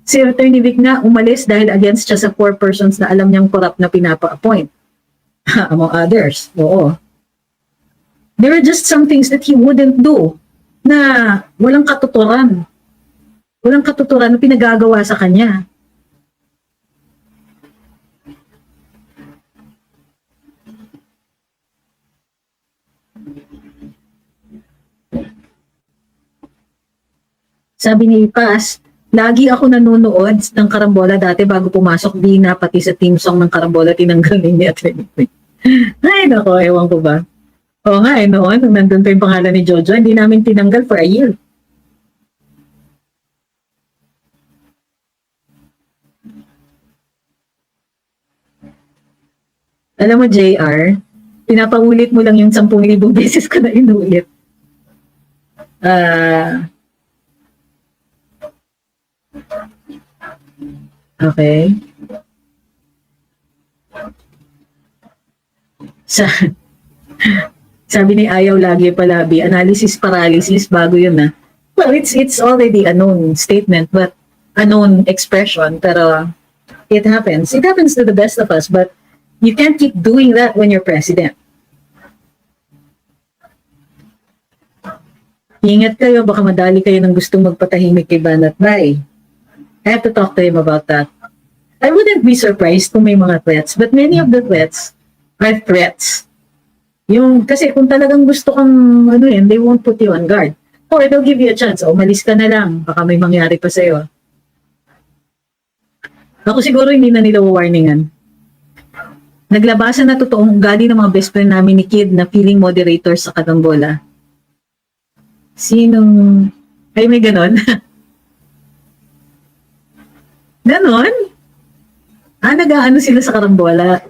Si Attorney Vic nga umalis dahil against siya sa 4 persons na alam niyang corrupt na pinapa-appoint. Among others, oo. There are just some things that he wouldn't do na walang katuturan. Walang katuturan na pinagagawa sa kanya. Sabi ni Paz, lagi ako nanonood ng Karambola dati bago pumasok Dina, pati sa team song ng Karambola tinanggal ni Atty. Ay nako, ewan ko ba. Oo nga, noon, nung nandun pa yung pangalan ni Jojo, hindi namin tinanggal for a year. Alam mo, JR, pinapaulit mo lang yung 10,000 beses ko na inulit. Okay. Sabi ni Ayaw lagi palabi, analysis paralysis, bago yun na. Well, it's already a known statement, but a known expression, pero it happens. It happens to the best of us, but you can't keep doing that when you're president. Ingat kayo, baka madali kayo ng gustong magpatahimik kay Banat Bay. I have to talk to him about that. I wouldn't be surprised kung may mga threats, but many of the threats are threats. Kasi kung talagang gusto kang, they won't put you on guard. Or they'll give you a chance, umalis ka na lang, baka may mangyari pa sa'yo. Ako siguro hindi na nila warningan. Naglabasan na totoong ugali ng mga best friend namin ni Kid na feeling moderator sa Karambola. Ay may ganon? Ganon? Nag-aano sila sa Karambola?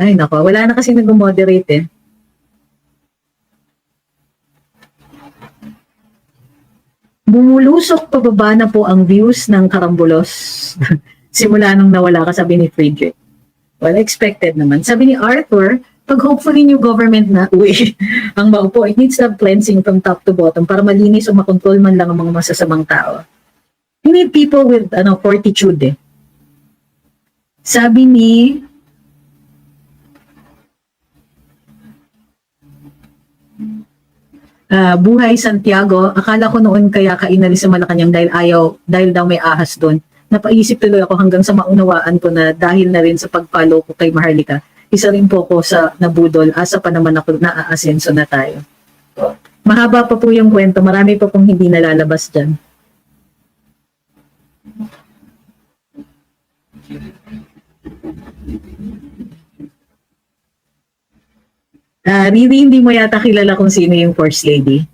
Ay nako, wala na kasi nag-moderate eh. Bumulusok pababa na po ang views ng Karambolos. Simula nung nawala ka, sabi ni Friedrich. Well, expected naman. Sabi ni Arthur, pag hopefully new government na ang maupo, it needs to have cleansing from top to bottom para malinis o makontrol man lang ang mga masasamang tao. You need people with fortitude eh. Sabi ni Buhay Santiago, akala ko noon kaya inalis sa Malacanang dahil daw may ahas doon. Napaisip tuloy ako hanggang sa maunawaan ko na dahil na rin sa pagpalo ko kay Maharlika, isa rin po ko sa nabudol, asa pa naman ako naaasenso na tayo. Mahaba pa po yung kwento, marami pa pong hindi nalalabas dyan. Riri, hindi mo yata kilala kung sino yung First Lady.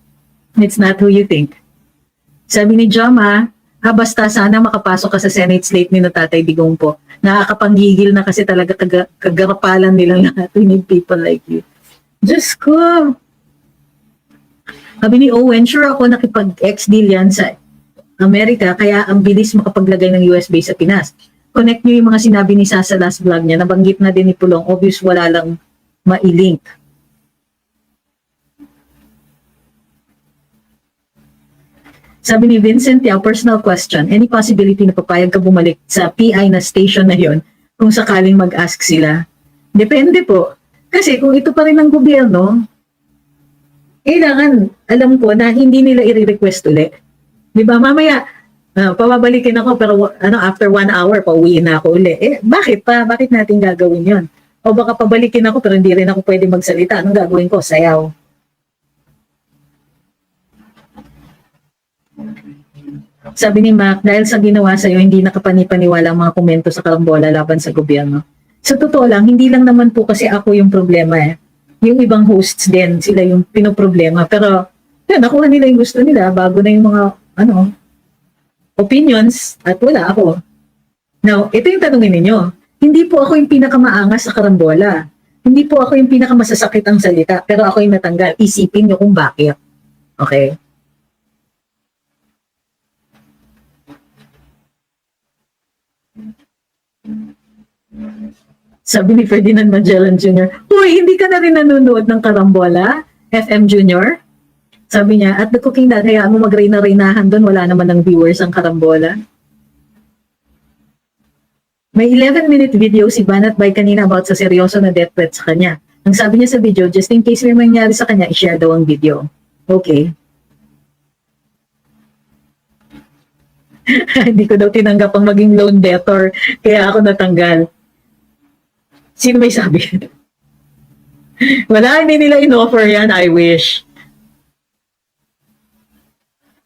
It's not who you think. Sabi ni Jama, basta sana makapasok ka sa Senate slate ni Tatay Digong po. Nakakapanggigil na kasi talaga kagarapalan nilang lahat. We need people like you. Diyos ko. Sabi ni Owen, sure ako nakipag-ex-deal yan sa Amerika, kaya ang bilis makapaglagay ng US base sa Pinas. Connect nyo yung mga sinabi ni Sasa last vlog niya, nabanggit na din ni Pulong, obvious wala lang mailink. Sabi ni Vincent, personal question, any possibility na papayag ka bumalik sa PI na station na yon kung sakaling mag-ask sila? Depende po. Kasi kung ito pa rin ang gobyerno, kailangan, alam ko na hindi nila i-request ulit. Di ba? Mamaya, pababalikin ako pero after 1 hour, pauwiin na ako ulit. Bakit pa? Bakit natin gagawin yon? O baka pabalikin ako pero hindi rin ako pwede magsalita. Anong gagawin ko? Sayaw. Sabi ni Mac, dahil sa ginawa sa'yo, hindi nakapanipaniwala ang mga komento sa Karambola laban sa gobyerno. Sa totoo lang, hindi lang naman po kasi ako yung problema eh. Yung ibang hosts din, sila yung pinoproblema. Pero, nakuha nila yung gusto nila bago na yung mga, opinions at wala ako. Now, ito yung tanongin ninyo. Hindi po ako yung pinakamaangas sa Karambola. Hindi po ako yung pinakamasasakit ang salita, pero ako yung natanggal. Isipin niyo kung bakit. Okay? Sabi ni Ferdinand Magellan Jr., "Uy, hindi ka na rin nanonood ng Karambola? FM Jr.?" Sabi niya, "At the Cooking Dad, hayaan mo mag-reyna-reynahan doon, wala naman ng viewers ang Karambola." May 11-minute video si Banat Bay kanina about sa seryoso na death threat sa kanya. Ang sabi niya sa video, just in case may mangyari sa kanya, i-share daw ang video. Okay. Hindi ko daw tinanggap ang maging loan debtor, kaya ako natanggal. Sino may sabi? Wala, hindi nila in-offer yan, I wish.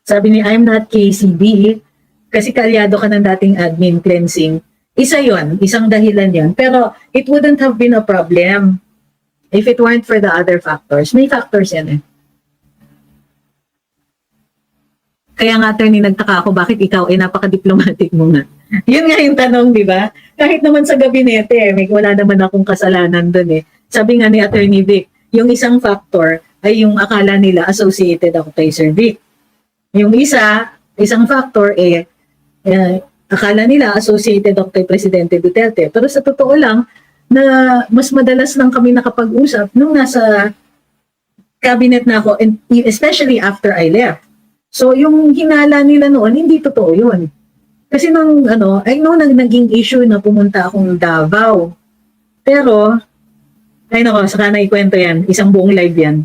Sabi ni I'm not KCB, kasi kalyado ka ng dating admin cleansing. Isa yon, isang dahilan yon. Pero it wouldn't have been a problem if it weren't for the other factors. May factors yan eh. Kaya nga, attorney, nagtaka ako bakit ikaw ay napaka-diplomatic mo nga. Yun nga yung tanong, di ba? Kahit naman sa gabinete, wala naman akong kasalanan dun eh. Sabi nga ni Attorney Vic, yung isang factor ay yung akala nila associated ako kay Sir Vic. Yung isang factor akala nila associated ako kay Presidente Duterte. Pero sa totoo lang, na mas madalas lang kami nakapag-usap nung nasa cabinet na ako, and especially after I left. So yung hinala nila noon, hindi totoo yun. Kasi nung I know naging issue na pumunta akong Davao. Pero, ay nako, saka na ikwento yan. Isang buong live yan.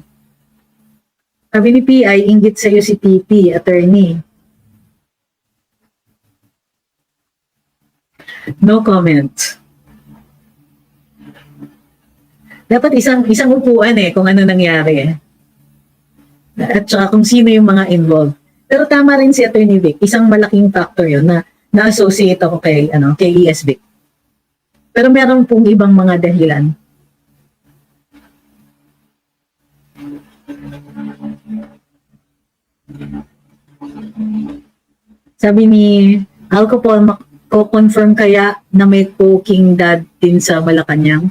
Sabi ni PI, inggit sa'yo si PP, attorney. No comment. Dapat isang upuan kung ano nangyari at saka kung sino yung mga involved. Pero tama rin si Attorney Vic, isang malaking factor yun na na-associate ako kay ESB. Pero meron pong ibang mga dahilan. Sabi ni Alcopol, ko-confirm kaya na may cooking dad din sa Malacanang?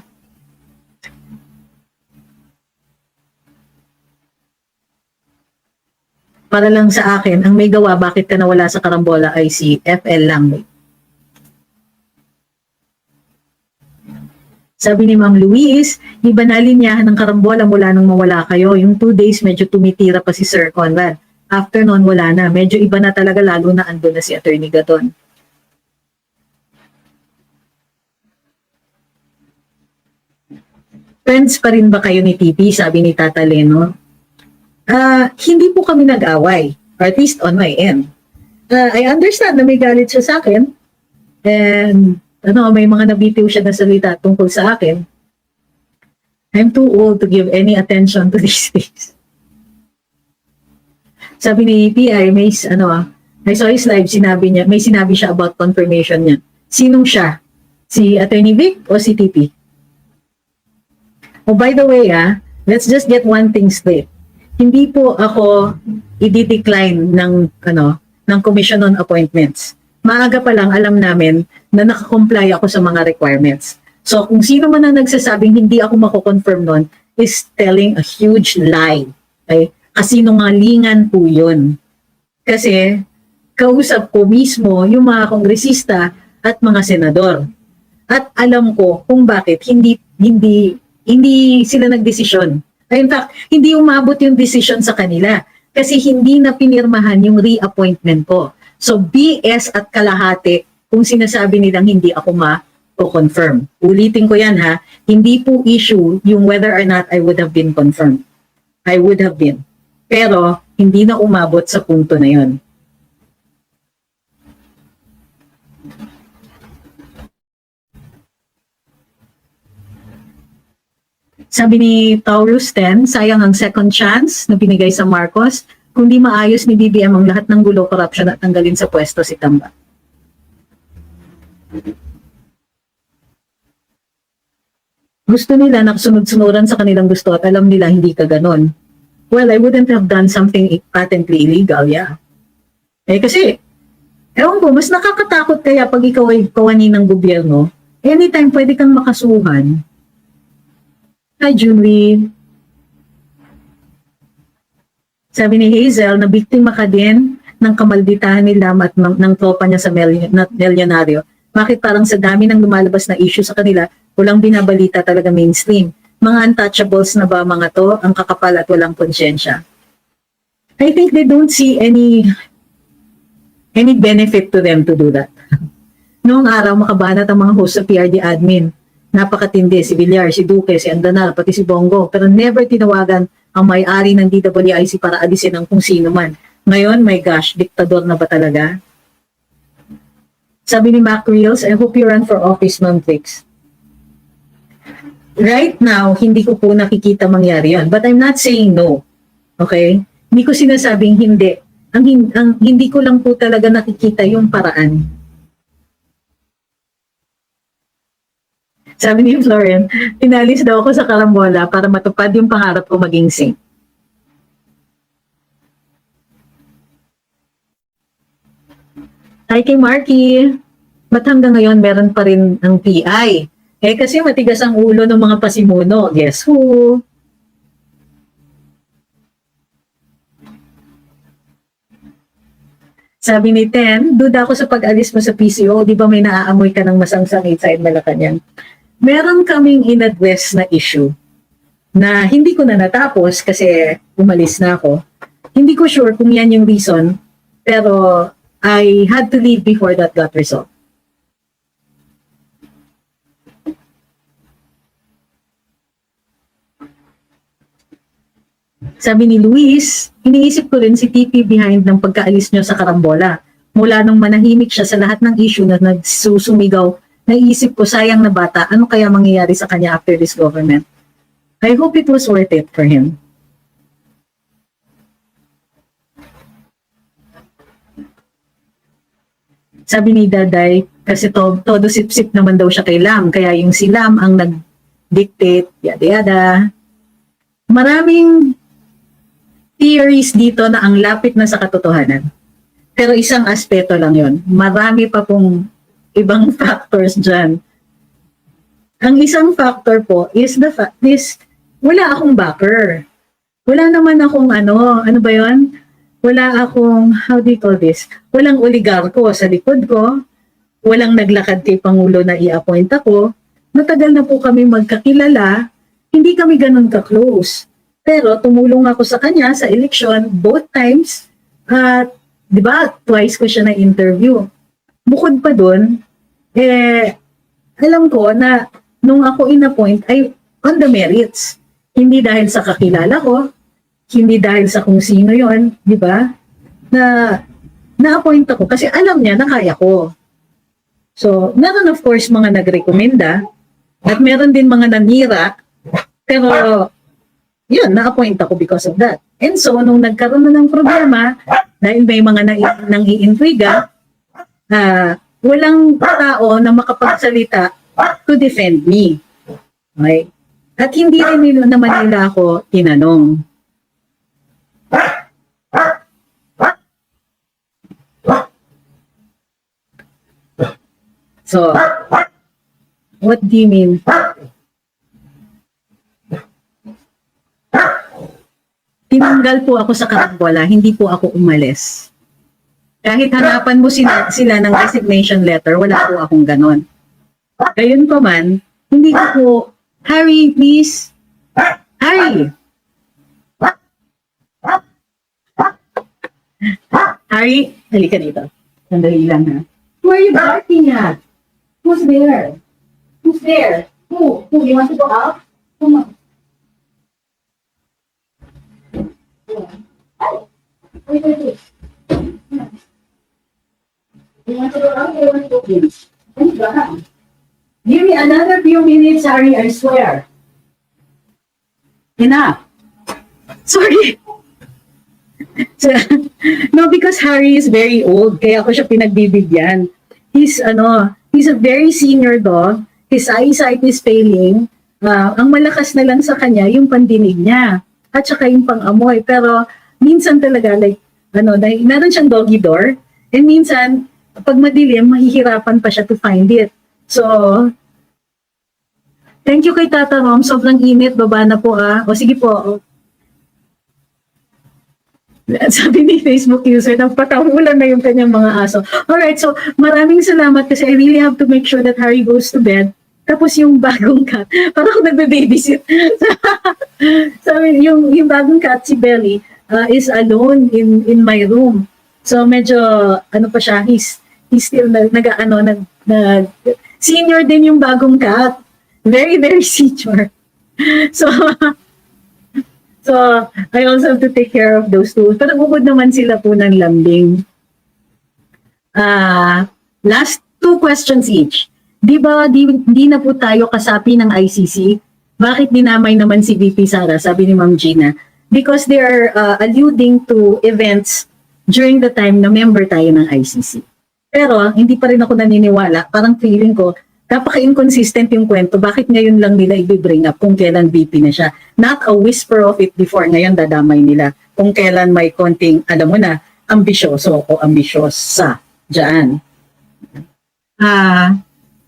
Para lang sa akin, ang may gawa bakit ka nawala sa Karambola ay si FL lang. Sabi ni Ma'am Luis, di ba nalinyahan ng Karambola mula nung mawala kayo? Yung 2 days medyo tumitira pa si Sir Conrad. After noon wala na. Medyo iba na talaga, lalo na ando na si Attorney Gaton. Friends pa rin ba kayo ni TP? Sabi ni Tata Leno. Hindi po kami nag-away, or at least on my end. I understand na may galit siya sa akin, and may mga nabitiw siya na salita tungkol sa akin. I'm too old to give any attention to these things. Sabi ni PI, I saw his live, may sinabi siya about confirmation niya. Sinong siya? Si Attorney Vic o si TP? Oh, by the way, let's just get one thing straight. Hindi po ako i-decline ng commission on appointments. Maaga pa lang alam namin na nakakomply ako sa mga requirements. So kung sino man ang nagsasabing hindi ako mako-confirm nun is telling a huge lie. Okay? Kasinungalingan po yun. Kasi kausap ko mismo yung mga kongresista at mga senador. At alam ko kung bakit hindi sila nagdesisyon. In fact, hindi umabot yung decision sa kanila kasi hindi na pinirmahan yung reappointment ko. So BS at kalahati kung sinasabi nilang hindi ako ma-confirm. Ulitin ko yan hindi po issue yung whether or not I would have been confirmed. I would have been. Pero hindi na umabot sa punto na yun. Sabi ni Taurus 10, sayang ang second chance na binigay sa Marcos kung di maayos ni BBM ang lahat ng gulo, corruption at tanggalin sa pwesto si Tamba. Gusto nila na sunod-sunuran sa kanilang gusto at alam nila hindi ka ganon. Well, I wouldn't have done something patently illegal, yeah. Kasi, ewan ko, mas nakakatakot kaya pag ikaw ay kawani ng gobyerno, anytime pwede kang makasuhan. Hi, Julie. Sabi ni Hazel na biktima ka din ng kamalditahan ni Lam at ng tropa niya sa milyonaryo. Bakit parang sa dami ng lumalabas na issue sa kanila, walang binabalita talaga mainstream? Mga untouchables na ba mga to, ang kakapal at walang konsyensya? I think they don't see any benefit to them to do that. Noong araw, makabanat ang mga host sa PRD admin. Napakatindi, si Villar, si Duque, si Andanal, pati si Bongo, pero never tinawagan ang may-ari ng DWIC para alisin ang kung sino man. Ngayon, my gosh, diktador na ba talaga? Sabi ni Mac Reels, I hope you run for office, Ma'am Trix. Right now, hindi ko po nakikita mangyari yun. But I'm not saying no. Okay? Hindi ko sinasabing hindi. Ang hindi ko lang po talaga nakikita yung paraan. Sabi ni Florian, pinalis daw ako sa karambola para matupad yung pangarap ko maging saint. Hi kay Marky. Ba't hanggang ngayon meron pa rin ang PI? Kasi matigas ang ulo ng mga pasimuno. Guess who? Sabi ni Ten, duda ako sa pag-alis mo sa PCO. Di ba may naaamoy ka ng masangsang inside Malacanang? Meron kaming in-address na issue na hindi ko na natapos kasi umalis na ako. Hindi ko sure kung yan yung reason, pero I had to leave before that got resolved. Sabi ni Luis, iniisip ko rin si TP behind ng pagkaalis nyo sa karambola. Mula nung manahimik siya sa lahat ng issue na nagsusumigaw, naisip ko sayang na bata, ano kaya mangyayari sa kanya after this government? I hope it was worth it for him. Sabi ni Daday, kasi todo sip-sip naman daw siya kay Lam, kaya yung si Lam ang nag-dictate, yada-yada. Maraming theories dito na ang lapit na sa katotohanan. Pero isang aspeto lang yon. Marami pa pong ibang factors dyan. Ang isang factor po is the fact is wala akong backer. Wala naman akong ano ba yon? Wala akong, how do you call this? Walang oligarko sa likod ko. Walang naglakad kay Pangulo na i-appoint ako. Matagal na po kami magkakilala. Hindi kami ganun ka-close. Pero tumulong ako sa kanya sa election both times. At, di ba, twice ko siya na-interview. Bukod pa dun, alam ko na nung ako in-appoint ay on the merits. Hindi dahil sa kakilala ko, hindi dahil sa kung sino yon, di ba? Na-appoint ako kasi alam niya na kaya ko. So, meron of course mga nagrekomenda at meron din mga nanira, pero yun, na-appoint ako because of that. And so, nung nagkaroon na ng problema, dahil may mga nang-iintriga, walang tao na makapagsalita to defend me. Okay? At hindi rin naman nila ako tinanong. So, what do you mean? Tinanggal po ako sa karambola, hindi po ako umalis. Kahit hanapan mo sila ng resignation letter, wala po akong ganon. Gayun pa man, hindi ko po, Harry, please. Harry! Harry, halika dito. Sandali lang ha. Who are you barking at? Who's there? Who's there? Who? You want to go out? Come on. Wait. You want to go out or you want to go in? Give me another few minutes, Harry, I swear. Enough. Sorry. So, no, because Harry is very old, kaya ako siya pinagbibigyan. He's a very senior dog. His eyesight is failing. Ang malakas na lang sa kanya, yung pandinig niya. At saka yung pang-amoy. Pero, minsan talaga, meron siyang doggy door. And minsan, pag madilim, mahihirapan pa siya to find it. So, Thank you kay Tata Rom. Sobrang init. Baba na po O sige po. Sabi ni Facebook user, nagpatahulan na yung kanyang mga aso. Alright, so maraming salamat kasi I really have to make sure that Harry goes to bed. Tapos yung bagong cat, parang ako nagbe-babysit. Sabi, yung bagong cat, si Belly, is alone in my room. So medyo, ano pa siya, he's still senior din yung bagong cat. Very, very senior. So, I also have to take care of those two. Pero bukod naman sila po ng lambing. Last 2 questions each. Di ba, di na po tayo kasapi ng ICC? Bakit dinamay naman si VP Sara? Sabi ni Ma'am Gina. Because they are alluding to events during the time na member tayo ng ICC. Pero, hindi pa rin ako naniniwala. Parang feeling ko, napaka-inconsistent yung kwento. Bakit ngayon lang nila i-bring up kung kailan VP na siya? Not a whisper of it before. Ngayon dadamay nila kung kailan may konting, alam mo na, ambisyoso o ambisyosa dyan.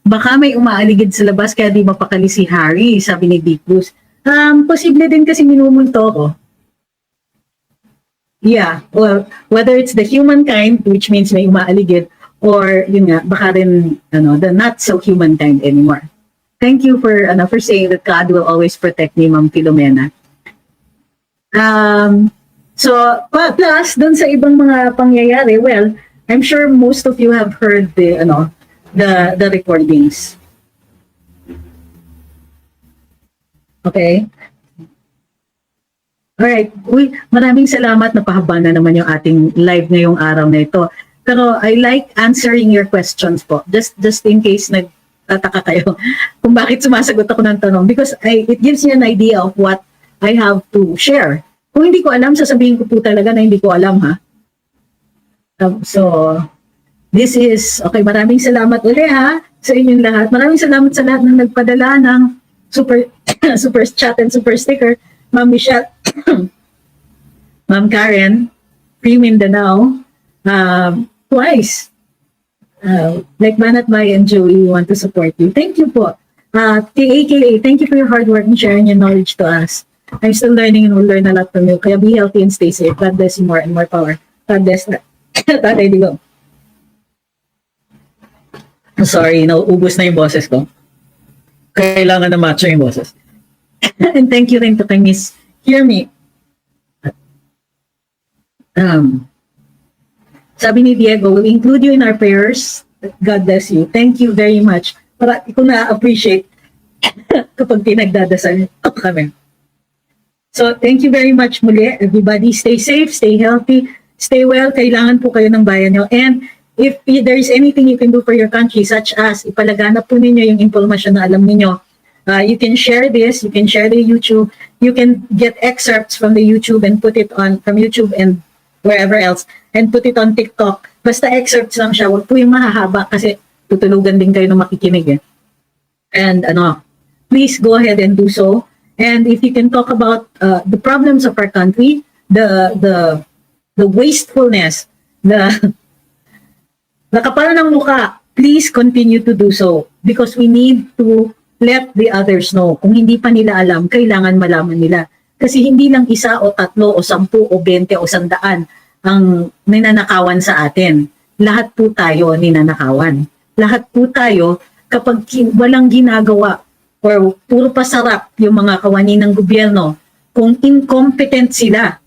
Baka may umaaligid sa labas kaya di mapakali si Harry, sabi ni Big Bruce. Posible din kasi minumulto ko. Yeah, well, whether it's the humankind, which means may umaaligid, or yun nga, baka rin the not so humankind anymore. Thank you for saying that God will always protect me, Ma'am Filomena. So plus dun sa ibang mga pangyayari, well, I'm sure most of you have heard the recordings. Okay? Alright, maraming salamat, napahaba na naman yung ating live ngayong araw na ito. Pero I like answering your questions po. Just in case nagtataka kayo kung bakit sumasagot ako ng tanong. Because it gives you an idea of what I have to share. Kung hindi ko alam, sasabihin ko po talaga na hindi ko alam, ha? So, this is, okay, maraming salamat ulit, ha, sa inyong lahat. Maraming salamat sa lahat ng nagpadala ng super chat and super sticker. Ma'am Michelle, Ma'am Karen, Free Mindanao, twice. Like Manat Mai and Joey, we want to support you. Thank you po. TAKA, thank you for your hard work and sharing your knowledge to us. I'm still learning and will learn a lot from you. Kaya be healthy and stay safe. God bless you more and more power. God bless na. Tatay Digo. Sorry, nauubos na yung boses ko. Kailangan na match yung boses. And thank you rin to kay Miss Hear Me. Sabi ni Diego, we'll include you in our prayers. God bless you. Thank you very much. Para ko na-appreciate kapag pinagdadasal kami. So, thank you very much muli. Everybody, stay safe, stay healthy, stay well. Kailangan po kayo ng bayan nyo. And if there is anything you can do for your country, such as ipalaganap po ninyo yung impormasyon na alam niyo, you can share this, you can share the YouTube, you can get excerpts from the YouTube and put it on, from YouTube and wherever else, and put it on TikTok. Basta excerpts lang siya, huwag po yung mahahaba kasi tutulugan din kayo ng makikinig. And please go ahead and do so. And if you can talk about the problems of our country, the wastefulness, the kapal ng mukha, please continue to do so because we need to let the others know. Kung hindi pa nila alam, kailangan malaman nila. Kasi hindi lang 1 o 3 o 10 o 20 o 100 ang ninanakawan sa atin. Lahat po tayo ninanakawan. Lahat po tayo kapag walang ginagawa or puro pasarap yung mga kawani ng gobyerno, kung incompetent sila,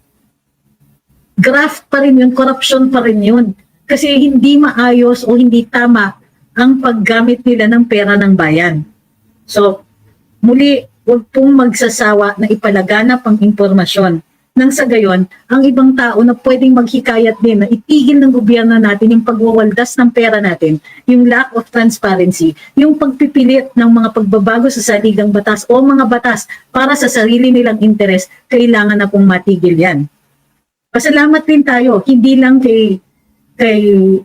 graft pa rin yun, corruption pa rin yun. Kasi hindi maayos o hindi tama ang paggamit nila ng pera ng bayan. So, muli, huwag pong magsasawa na ipalaganap ang impormasyon. Nang sa gayon, ang ibang tao na pwedeng maghikayat din na itigil ng gobyerno natin yung pagwawaldas ng pera natin, yung lack of transparency, yung pagpipilit ng mga pagbabago sa saligang batas o mga batas para sa sarili nilang interes, kailangan na pong matigil yan. Pasalamat din tayo, hindi lang kay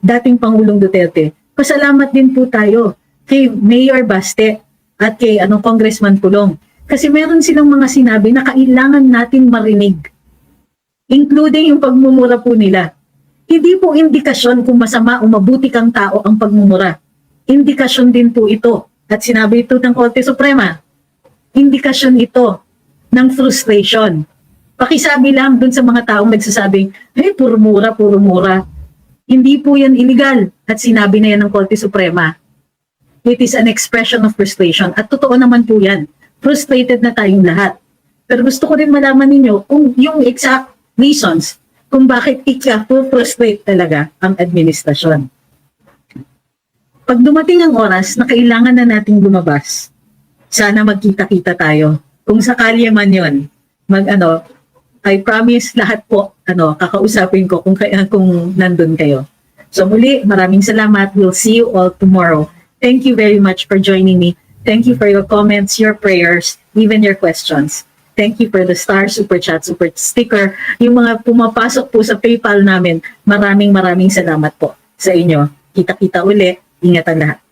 dating Pangulong Duterte. Pasalamat din po tayo kay Mayor Baste at kay Congressman Pulong. Kasi meron silang mga sinabi na kailangan natin marinig. Including yung pagmumura po nila. Hindi po indikasyon kung masama o mabuti kang tao ang pagmumura. Indikasyon din po ito. At sinabi ito ng Korte Suprema. indikasyon ito ng frustration. Pakisabi lang dun sa mga taong nagsasabing, puro mura, puro mura. Hindi po yan illegal at sinabi na yan ng Korte Suprema. It is an expression of frustration at totoo naman po yan. Frustrated na tayong lahat. Pero gusto ko rin malaman ninyo kung yung exact reasons kung bakit frustrate talaga ang administrasyon. Pag dumating ang oras na kailangan na nating lumabas, sana magkita-kita tayo. Kung sakali man yon, I promise lahat po, kakausapin ko kung nandun kayo. So muli, maraming salamat. We'll see you all tomorrow. Thank you very much for joining me. Thank you for your comments, your prayers, even your questions. Thank you for the star, super chat, super sticker. Yung mga pumapasok po sa PayPal namin, maraming salamat po sa inyo. Kita-kita uli. Ingatan lahat.